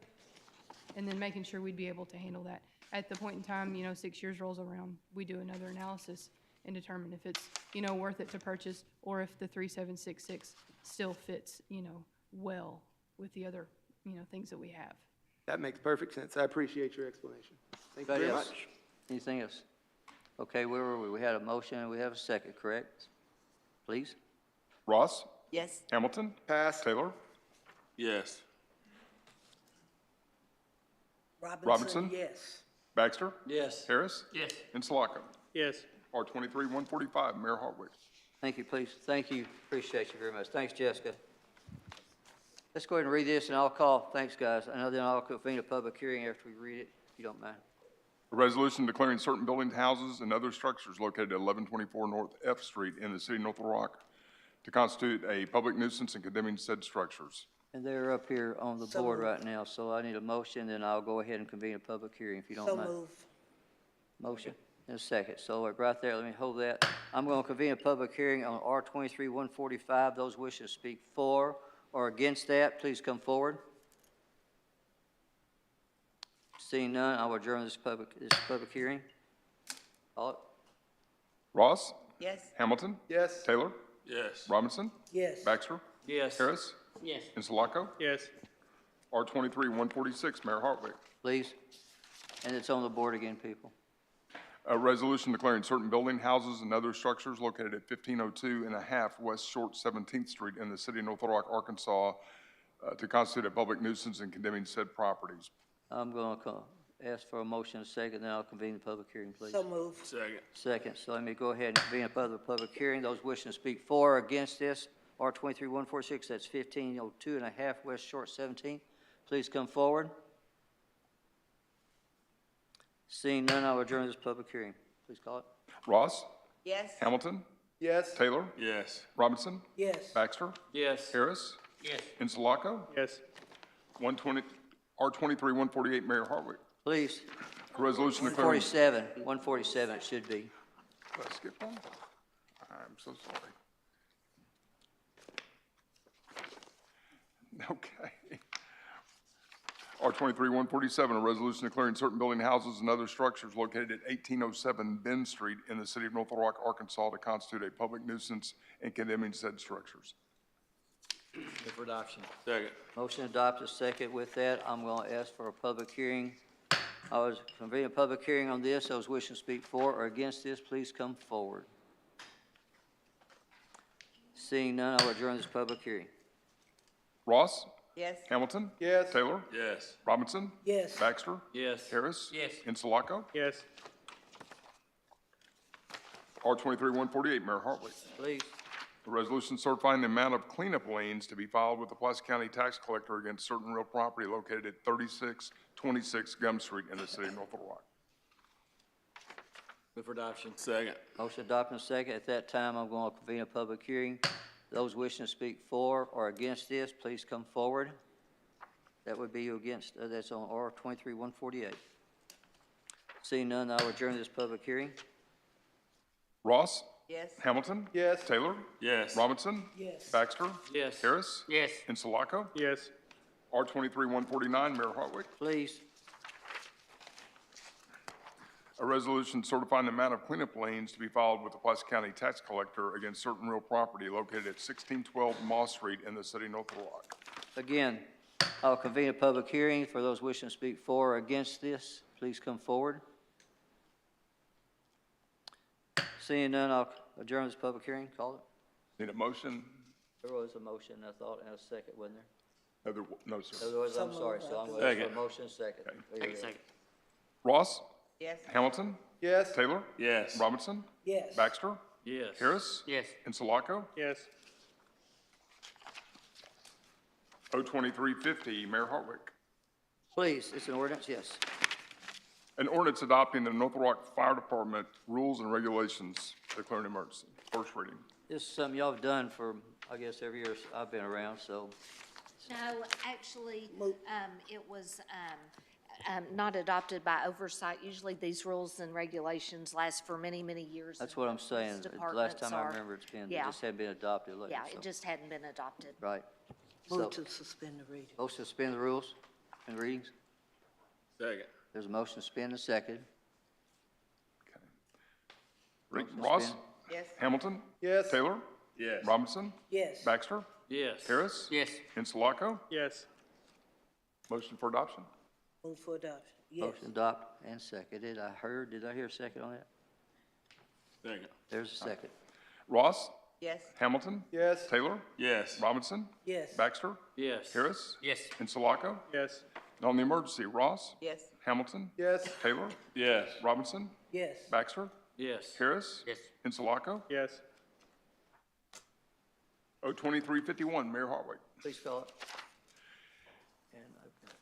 and then making sure we'd be able to handle that. At the point in time, you know, 6 years rolls around, we do another analysis and determine if it's, you know, worth it to purchase or if the 3766 still fits, you know, well with the other, you know, things that we have. That makes perfect sense. I appreciate your explanation. Thank you Anybody very else? much. Anything else? Okay, where were we? We had a motion and we have a second, correct? Please? Ross? Yes. Hamilton? Pass. Taylor? Yes. Robinson? Yes. Baxter? Yes. Harris? Yes. And Sulaco? Yes. R23-145, Mayor Hartwick. Thank you, please. Thank you. Appreciate you very much. Thanks, Jessica. Let's go ahead and read this and I'll call, thanks, guys. I know then I'll convene a public hearing after we read it, if you don't mind. A resolution declaring certain buildings, houses, and other structures located at 1124 North F Street in the city of North Little Rock to constitute a public nuisance and condemning said structures. And they're up here on the board right now, so I need a motion, then I'll go ahead and convene a public hearing, if you don't mind. Motion, and a second. So right there, let me hold that. I'm going to convene a public hearing on R23-145. Those wishing to speak for or against that, please come forward. Seeing none, I will adjourn this public hearing. Call it. Ross? Yes. Hamilton? Yes. Taylor? Yes. Robinson? Yes. Baxter? Yes. Harris? Yes. And Sulaco? Yes. R23-146, Mayor Hartwick. Please. And it's on the board again, people. A resolution declaring certain building, houses, and other structures located at 1502 and a half West Short 17th Street in the city of North Little Rock, Arkansas, to constitute a public nuisance and condemning said properties. I'm going to ask for a motion and a second, then I'll convene the public hearing, please. move. Second. Second, so let me go ahead and convene a public hearing. Those wishing to speak for or against this, R23-146, that's 1502 and a half West Short 17th, please come forward. Seeing none, I will adjourn this public hearing. Please call it. Ross? Yes. Hamilton? Yes. Taylor? Yes. Robinson? Yes. Baxter? Yes. Harris? Yes. And Sulaco? Yes. R23-148, Mayor Hartwick. Please. A resolution declaring. 147 it should be. Did I skip one? I'm so sorry. Okay. R23-147, a resolution declaring certain building houses and other structures located at 1807 Bend Street in the city of North Little Rock, Arkansas to constitute a public nuisance and condemning said structures. Move for adoption. Second. Motion adopted, second. With that, I'm going to ask for a public hearing. I was convening a public hearing on this. Those wishing to speak for or against this, please come forward. Seeing none, I will adjourn this public hearing. Ross? Yes. Hamilton? Yes. Taylor? Yes. Robinson? Yes. Baxter? Yes. Harris? Yes. Insulaco? Yes. R23-148, Mayor Hartley. Please. A resolution certifying the amount of cleanup liens to be filed with the Pulaski County Tax Collector against certain real property located at 3626 Gum Street in the city of North Little Rock. Move for adoption. Second. Motion adopted, second. At that time, I'm going to convene a public hearing. Those wishing to speak for or against this, please come forward. That would be you against, that's on R23-148. Seeing none, I will adjourn this public hearing. Ross? Yes. Hamilton? Yes. Taylor? Yes. Robinson? Yes. Baxter? Yes. Harris? Yes. Insulaco? Yes. R23-149, Mayor Hartwick. Please. A resolution certifying the amount of cleanup liens to be filed with the Pulaski County Tax Collector against certain real property located at 1612 Moss Street in the city of North Little Rock. Again, I'll convene a public hearing. For those wishing to speak for or against this, please come forward. Seeing none, I'll adjourn this public hearing. Call it. Need a motion? There was a motion, I thought, and a second, wasn't there? No, sir. Otherwise, I'm sorry, so I'm going to ask for a motion, second. There you go. Second. Ross? Yes. Hamilton? Yes. Taylor? Yes. Robinson? Yes. Baxter? Yes. Harris? Yes. Insulaco? Yes. O2350, Mayor Hartwick. Please, it's an ordinance, yes. An ordinance adopting the North Little Rock Fire Department rules and regulations declaring emergency. First reading. This is something y'all have done for, I guess, every year I've been around, so. No, actually, it was not adopted by oversight. Usually these rules and regulations last for many, many years. That's and what I'm most saying. The last departments time I are- remember it's been, it Yeah. just hadn't been adopted lately. Yeah, so. it just hadn't been adopted. Right. Move So, to suspend the reading. motion to suspend the rules and readings. Second. There's a motion to suspend and second. Motion to Ross? suspend. Yes. Hamilton? Yes. Taylor? Yes. Robinson? Yes. Baxter? Yes. Harris? Yes. Insulaco? Yes. Motion for adoption. Move for adoption. Motion adopt and seconded. Did I hear a second on that? Second. There's a second. Ross? Yes. Hamilton? Yes. Taylor? Yes. Robinson? Yes. Baxter? Yes. Harris? Yes. Insulaco? Yes. And on the emergency, Ross? Yes. Hamilton? Yes. Taylor? Yes. Robinson? Yes. Baxter? Yes. Harris? Yes. Insulaco? Yes. O2351, Mayor Hartwick. Please call it. And I've got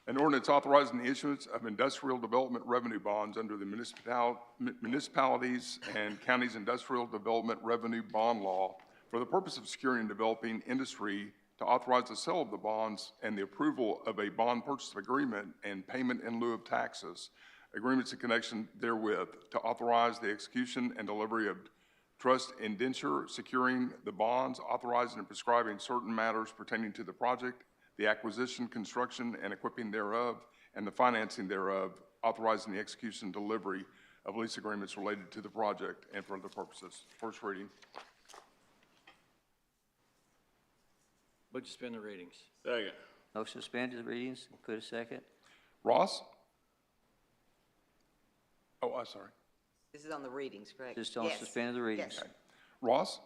An ordinance authorizing the issuance of industrial development revenue bonds under the municipalities and counties industrial development revenue bond law for the purpose of securing and developing industry, to authorize the sale of the bonds and the approval of a bond purchase agreement and payment in lieu of taxes, agreements in connection therewith, to authorize the execution and delivery of trust indenture securing the bonds, authorizing and prescribing certain matters pertaining to the project, the acquisition, construction, and equipping thereof, and the financing thereof, authorizing the execution and delivery of lease agreements related to the project and for other purposes. First reading. Would you suspend the readings? Second. Motion suspended the readings. Could a second? Ross? Oh, I'm sorry. This is on the readings, correct? Just on Yes. suspended the readings. Yes. Ross?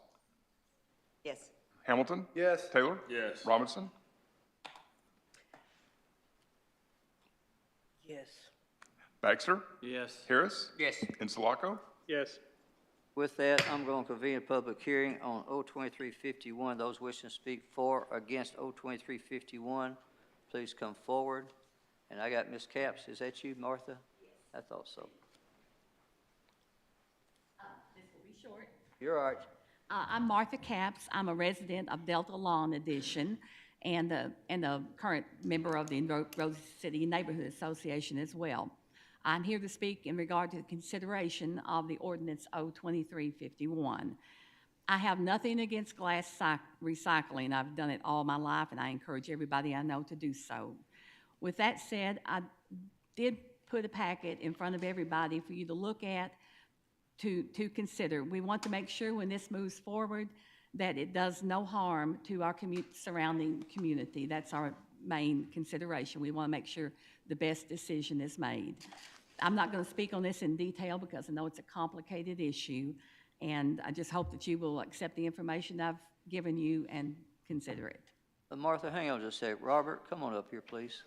Yes. Hamilton? Yes. Taylor? Yes. Robinson? Yes. Baxter? Yes. Harris? Yes. Insulaco? Yes. With that, I'm going to convene a public hearing on O2351. Those wishing to speak for or against O2351, please come forward. And I got Ms. Capps. Is that you, Martha? Yes. I thought so. This will be short. You're all right. I'm Martha Capps. I'm a resident of Delta Lawn Edition and the current member of the Rose City Neighborhood Association as well. I'm here to speak in regard to the consideration of the ordinance O2351. I have nothing against glass recycling. I've done it all my life, and I encourage everybody I know to do so. With that said, I did put a packet in front of everybody for you to look at, to consider. We want to make sure when this moves forward that it does no harm to our surrounding community. That's our main consideration. We want to make sure the best decision is made. I'm not going to speak on this in detail because I know it's a complicated issue, and I just hope that you will accept the information I've given you and consider it. Martha, hang on just a sec. Robert, come on up here, please.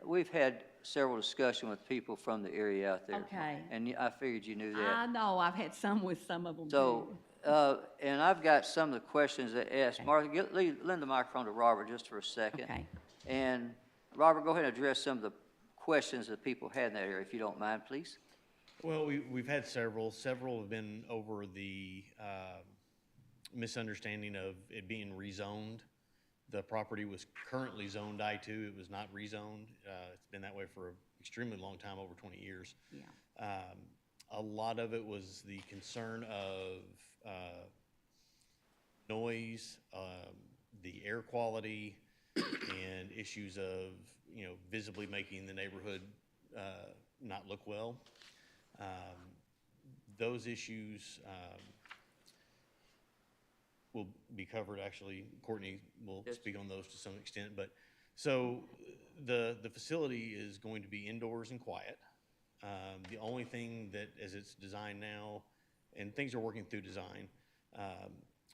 We've had several discussions with people from the area out there. Okay. And I figured you knew that. I know, I've had some with some of them So, too. and I've got some of the questions that asked. Martha, lend the microphone to Robert just for a second. Okay. And Robert, go ahead and address some of the questions that people had in that area, if you don't mind, please. Well, we've had several. Several have been over the misunderstanding of it being rezoned. The property was currently zoned I-2. It was not rezoned. It's been that way for an extremely long time, over 20 years. Yeah. A lot of it was the concern of noise, the air quality, and issues of, visibly making the neighborhood not look well. Those issues will be covered, actually. Courtney will speak on those to some extent. But so the facility is going to be indoors and quiet. The only thing that, as it's designed now, and things are working through design,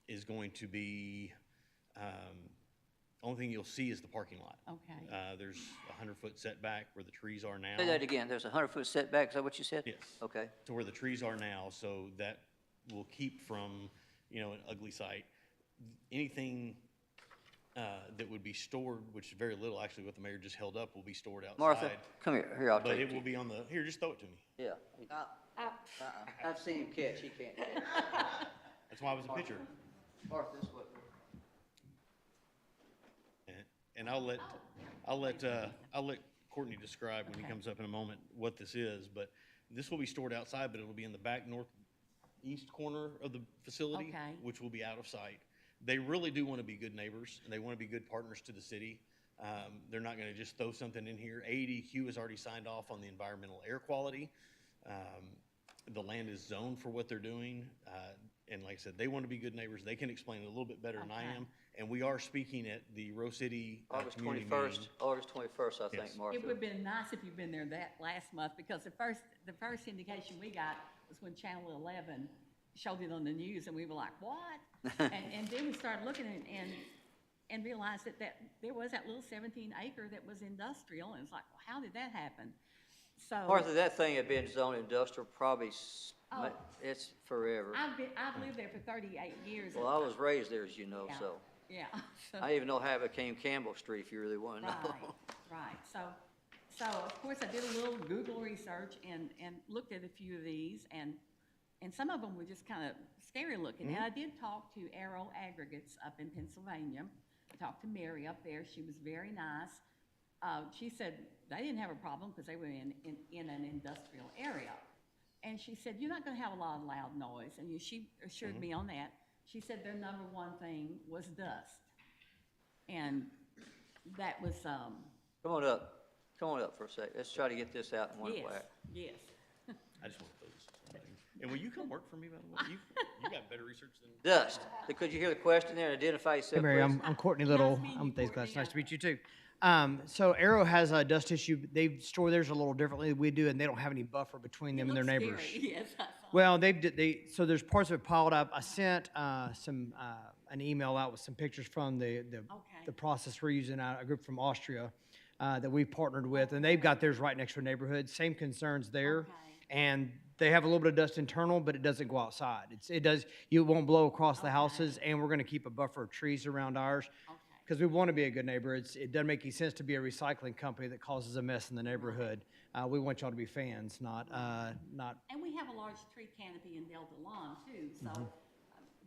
is going to be, only thing you'll see is the parking lot. Okay. There's a 100-foot setback where the trees are now. Say that again. There's a 100-foot setback. Is that what you said? Yes. Okay. To where the trees are now, so that will keep from, an ugly sight. Anything that would be stored, which is very little, actually, what the mayor just held up, will be stored outside. Martha, come here. Here, I'll take But it. it will be on the, here, just throw it to me. Yeah. I've seen him catch. He can't catch. That's why it was a picture. Martha, this way. And I'll let Courtney describe when he comes up in a moment what this is, but this will be stored outside, but it'll be in the back northeast corner of the facility, Okay. which will be out of sight. They really do want to be good neighbors, and they want to be good partners to the city. They're not going to just throw something in here. AEDQ has already signed off on the environmental air quality. The land is zoned for what they're doing. And like I said, they want to be good neighbors. They can explain it a little bit better than I am. And we are speaking at the Rose City August community 21st, meeting. August 21st, I think, Yes. Martha. It would have been nice if you'd been there that last month, because the first indication we got was when Channel 11 showed it on the news, and we were like, what? and then we started looking and realized that there was that little 17-acre that was industrial, and it's like, well, how did that happen? So Martha, that thing had been zoned industrial probably, Oh. it's forever. I've lived there for 38 years. Well, I was raised there, as you know, Yeah. so. Yeah. I even know how it became Campbell Street, if you really want to know. Right. So of course I did a little Google research and looked at a few of these, and some of them were just kind of scary looking. And I did talk to Arrow Aggregates up in Pennsylvania. I talked to Mary up there. She was very nice. She said they didn't have a problem because they were in an industrial area. And she said, you're not going to have a lot of loud noise. And she assured me on that. She said their number one thing was dust. And that was, Come on up. Come on up for a sec. Let's try to get this out in one yes, whack. yes. I just want to throw this to somebody. And will you come work for me, by the way? You got better research than Dust. Could you hear the question there and identify yourself, Hey, Mary, please? I'm Courtney Little. I'm with Days Glass. Nice to meet you, too. So Arrow has a dust issue. They store theirs a little differently than we do, and they don't have any buffer between them and their neighbors. Yes, I saw. Well, so there's parts of it piled up. I sent an email out with some pictures from the process we're using, a group from Austria that we've partnered with, and they've got theirs right next to a neighborhood. Same concerns there, and they have a little bit of dust internal, but it doesn't go outside. It won't blow across the houses, and we're going to keep a buffer of trees around ours. Because we want to be a good neighbor. It doesn't make any sense to be a recycling company that causes a mess in the neighborhood. We want y'all to be fans, not. And we have a large tree canopy in Delta Lawn too, so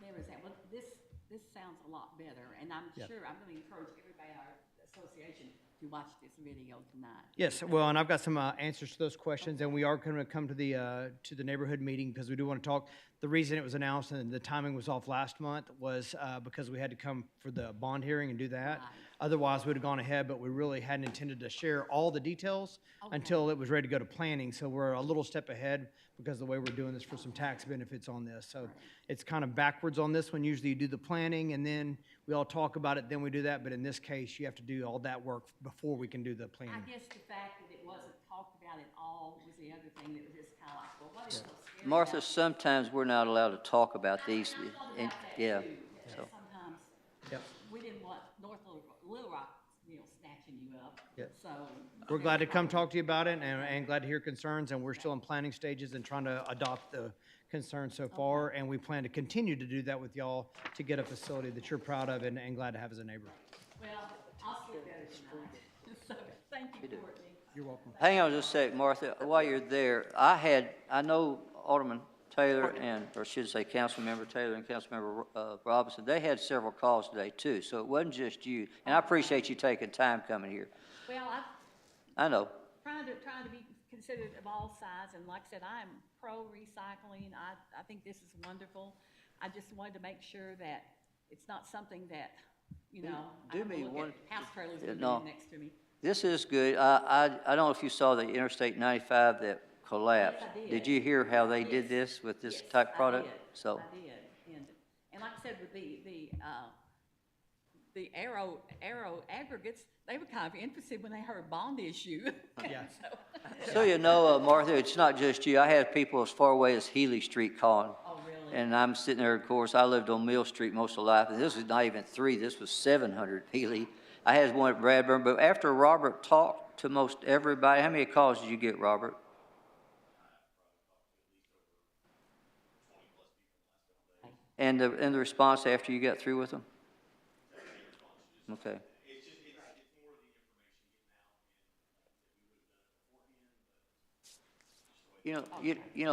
there is that. Well, this sounds a lot better, and I'm Yep. sure I'm going to encourage everybody in our association to watch this video tonight. Yes, well, and I've got some answers to those questions, and we are going to come to the neighborhood meeting because we do want to talk. The reason it was announced and the timing was off last month was because we had to come for the bond hearing and do that. Otherwise, we'd have gone ahead, but we really hadn't intended to share all the details until it was ready to go to planning. So we're a little step ahead because of the way we're doing this for some tax benefits on this. So it's kind of backwards on this one. Usually you do the planning and then we all talk about it, then we do that. But in this case, you have to do all that work before we can do the planning. I guess the fact that it wasn't talked about at all was the other thing that was just kind of like, well, what is so scary? Martha, sometimes we're not allowed to talk about these. Yeah. So. Sometimes Yep. we didn't want North Little Rock, snatching you up. Yep. So. We're glad to come talk to you about it and glad to hear concerns. And we're still in planning stages and trying to adopt the concerns so far. And we plan to continue to do that with y'all to get a facility that you're proud of and glad to have as a neighbor. Well, I'll sleep better tonight. So, thank you, Courtney. You're welcome. Hang on just a sec, Martha. While you're there, I know Alderman Taylor or should say Councilmember Taylor and Councilmember Robinson, they had several calls today too, so it wasn't just you. And I appreciate you taking time coming here. Well, I know. trying to be considerate of all sides, and like I said, I'm pro recycling. I think this is wonderful. I just wanted to make sure that it's not something that, I don't look at house trailers living next to me. This is good. I don't know if you saw the Interstate 95 that collapsed. Yes, I did. Did you hear how they did this with this type product? So. I did, and like I said, with the aero aggregates, they were kind of interested when they heard bond issue. Yeah. So Martha, it's not just you. I had people as far away as Healy Street calling. Oh, really? And I'm sitting there, of course, I lived on Mill Street most of life, and this was not even 3, this was 700 Healy. I had one at Bradburn, but after Robert talked to most everybody, how many calls did you get, Robert? And the response after you got through with them? Okay.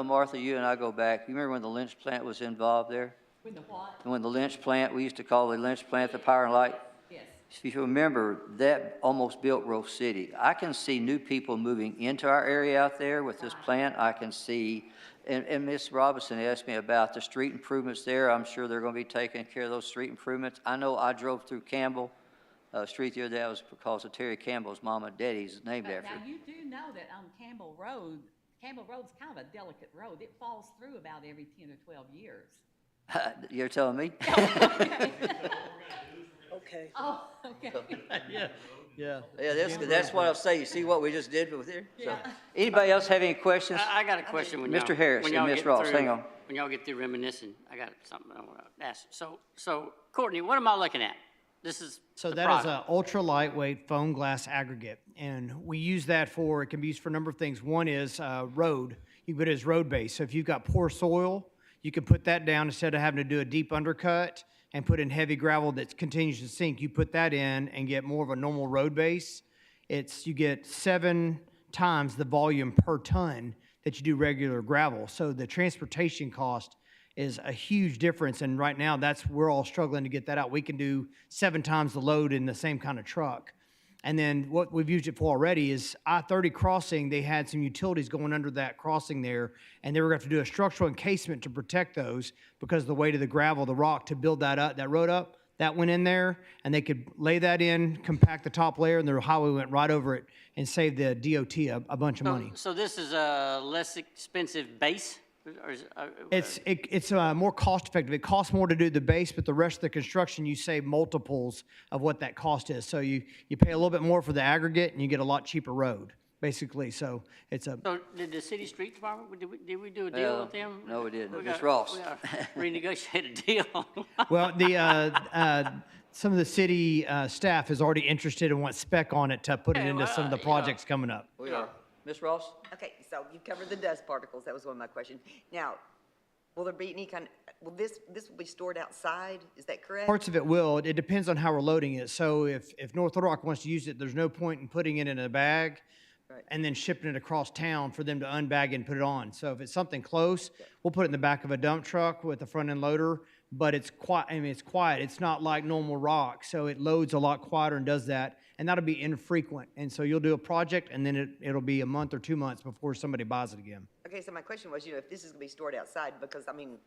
Martha, you and I go back. You remember when the Lynch plant was involved there? When the what? When the Lynch plant, we used to call the Lynch plant the Power and Light. Yes. If you remember, that almost built Rose City. I can see new people moving into our area out there with this plant. I can see, and Ms. Robinson asked me about the street improvements there. I'm sure they're going to be taking care of those street improvements. I know I drove through Campbell Street the other day. That was because of Terry Campbell's mom and daddy's named But after. now, you do know that on Campbell Road's kind of a delicate road. It falls through about every 10 or 12 years. You're telling me? Okay. Oh, okay. Yeah. That's what I'll say. You see what we just did with here? So, Yeah. anybody else have any questions? I got a question when Mr. y'all- Harris when and y'all Ms. get Ross, through- hang on. When y'all get through reminiscing, I got something I want to ask. So Courtney, what am I looking at? This is So the that is product. an ultra lightweight foam glass aggregate, and we use that it can be used for a number of things. One is road. You put it as road base. So if you've got poor soil, you can put that down instead of having to do a deep undercut and put in heavy gravel that continues to sink. You put that in and get more of a normal road base. You get 7 times the volume per ton that you do regular gravel. So the transportation cost is a huge difference, and right now we're all struggling to get that out. We can do 7 times the load in the same kind of truck. And then what we've used it for already is I-30 crossing. They had some utilities going under that crossing there, and they were going to have to do a structural encasement to protect those because of the weight of the gravel, the rock, to build that road up. That went in there, and they could lay that in, compact the top layer, and the highway went right over it and saved the DOT a bunch of money. So this is a less expensive base? Or is, It's more cost effective. It costs more to do the base, but the rest of the construction, you save multiples of what that cost is. So you pay a little bit more for the aggregate, and you get a lot cheaper road, basically. So it's a. So did the city street department, did we do a deal with them? No, we didn't. Ms. Ross. We gotta renegotiate a deal. Well, some of the city staff is already interested and wants spec on it to put it into some of the projects coming up. We are. Ms. Ross? Okay, so you covered the dust particles. That was one of my questions. Now, will there be any will this will be stored outside? Is that correct? Parts of it will. It depends on how we're loading it. So if North Little Rock wants to use it, there's no point in putting it in a bag and then shipping it across town for them to unbag and put it on. So if it's something close, we'll put it in the back of a dump truck with a front end loader. but it's quiet. I mean, it's quiet. It's not like normal rock, so it loads a lot quieter and does that. And that'll be infrequent. And so you'll do a project, and then it'll be a month or 2 months before somebody buys it again. Okay, so my question was, if this is gonna be stored outside, because, I mean,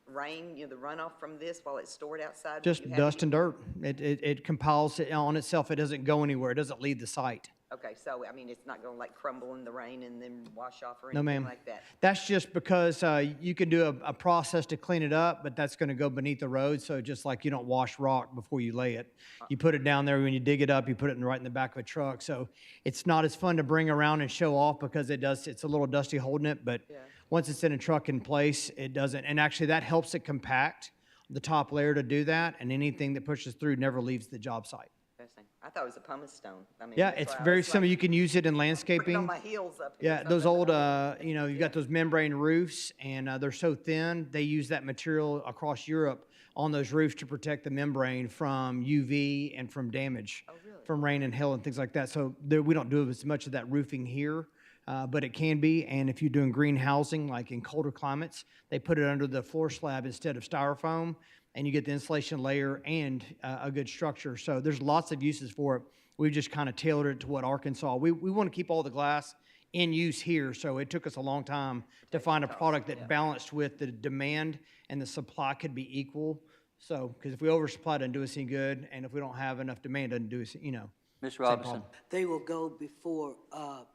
rain, the runoff from this while it's stored outside. would Just you have dust any- and dirt. It compiles it on itself. It doesn't go anywhere. It doesn't leave the site. Okay, so, I mean, it's not gonna like crumble in the rain and then wash off or No, anything ma'am. like that? That's just because you can do a process to clean it up, but that's going to go beneath the road. So just like you don't wash rock before you lay it, you put it down there. When you dig it up, you put it right in the back of a truck. So it's not as fun to bring around and show off because it's a little dusty holding it. But once it's in a truck in place, it doesn't. And actually, that helps it compact the top layer to do that. And anything that pushes through never leaves the job site. Interesting. I thought it was a pumice stone. I mean, Yeah, that's it's why I very was like similar. You can use it in putting landscaping. on my heels up here. Yeah, those old, you've got those membrane roofs, and they're so thin, they use that material across Europe on those roofs to protect the membrane from UV and from damage, from rain and hail and things like that. So we don't do as much of that roofing here, but it can be. And if you're doing green housing, like in colder climates, they put it under the floor slab instead of styrofoam, and you get the insulation layer and a good structure. So there's lots of uses for it. We've just kind of tailored it to what Arkansas. We want to keep all the glass in use here, so it took us a long time to find a product that balanced with the demand and the supply could be equal. So, because if we oversupply, it doesn't do us any good, and if we don't have enough demand, it doesn't do us, Ms. same Robinson. problem. They will go before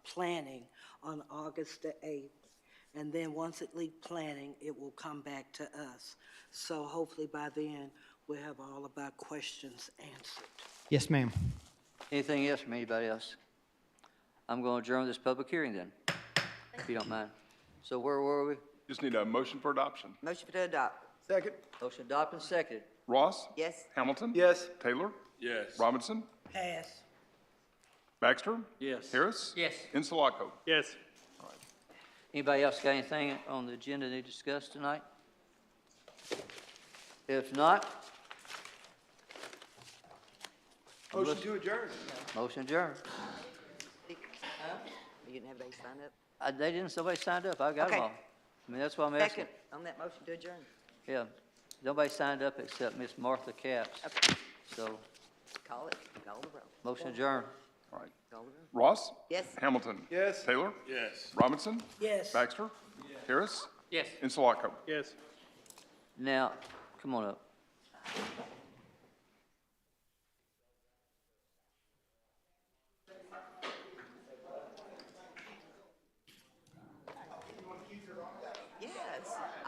planning on August the 8th. And then once it leaves planning, it will come back to us. So hopefully by then, we'll have all of our questions answered. Yes, ma'am. Anything else from anybody else? I'm going to adjourn this public hearing then, if you don't mind. So where were we? Just need a motion for adoption. Motion to adopt. Second. Motion adopted, seconded. Ross? Yes. Hamilton? Yes. Taylor? Yes. Robinson? Pass. Baxter? Yes. Harris? Yes. Insulaco? Yes. Anybody else got anything on the agenda they discussed tonight? If not, Motion to adjourn. motion adjourned. You didn't have anybody sign up? They didn't, somebody signed up, I got them Okay. all. I mean, that's why I'm asking. Second, on that motion to adjourn. Yeah, nobody signed up except Miss Martha Capps. So, Call the roll. motion adjourned. All right. Call the roll. Ross? Yes. Hamilton? Yes. Taylor? Yes. Robinson? Yes. Baxter? Harris? Yes. Insulaco? Yes. Now, come on up.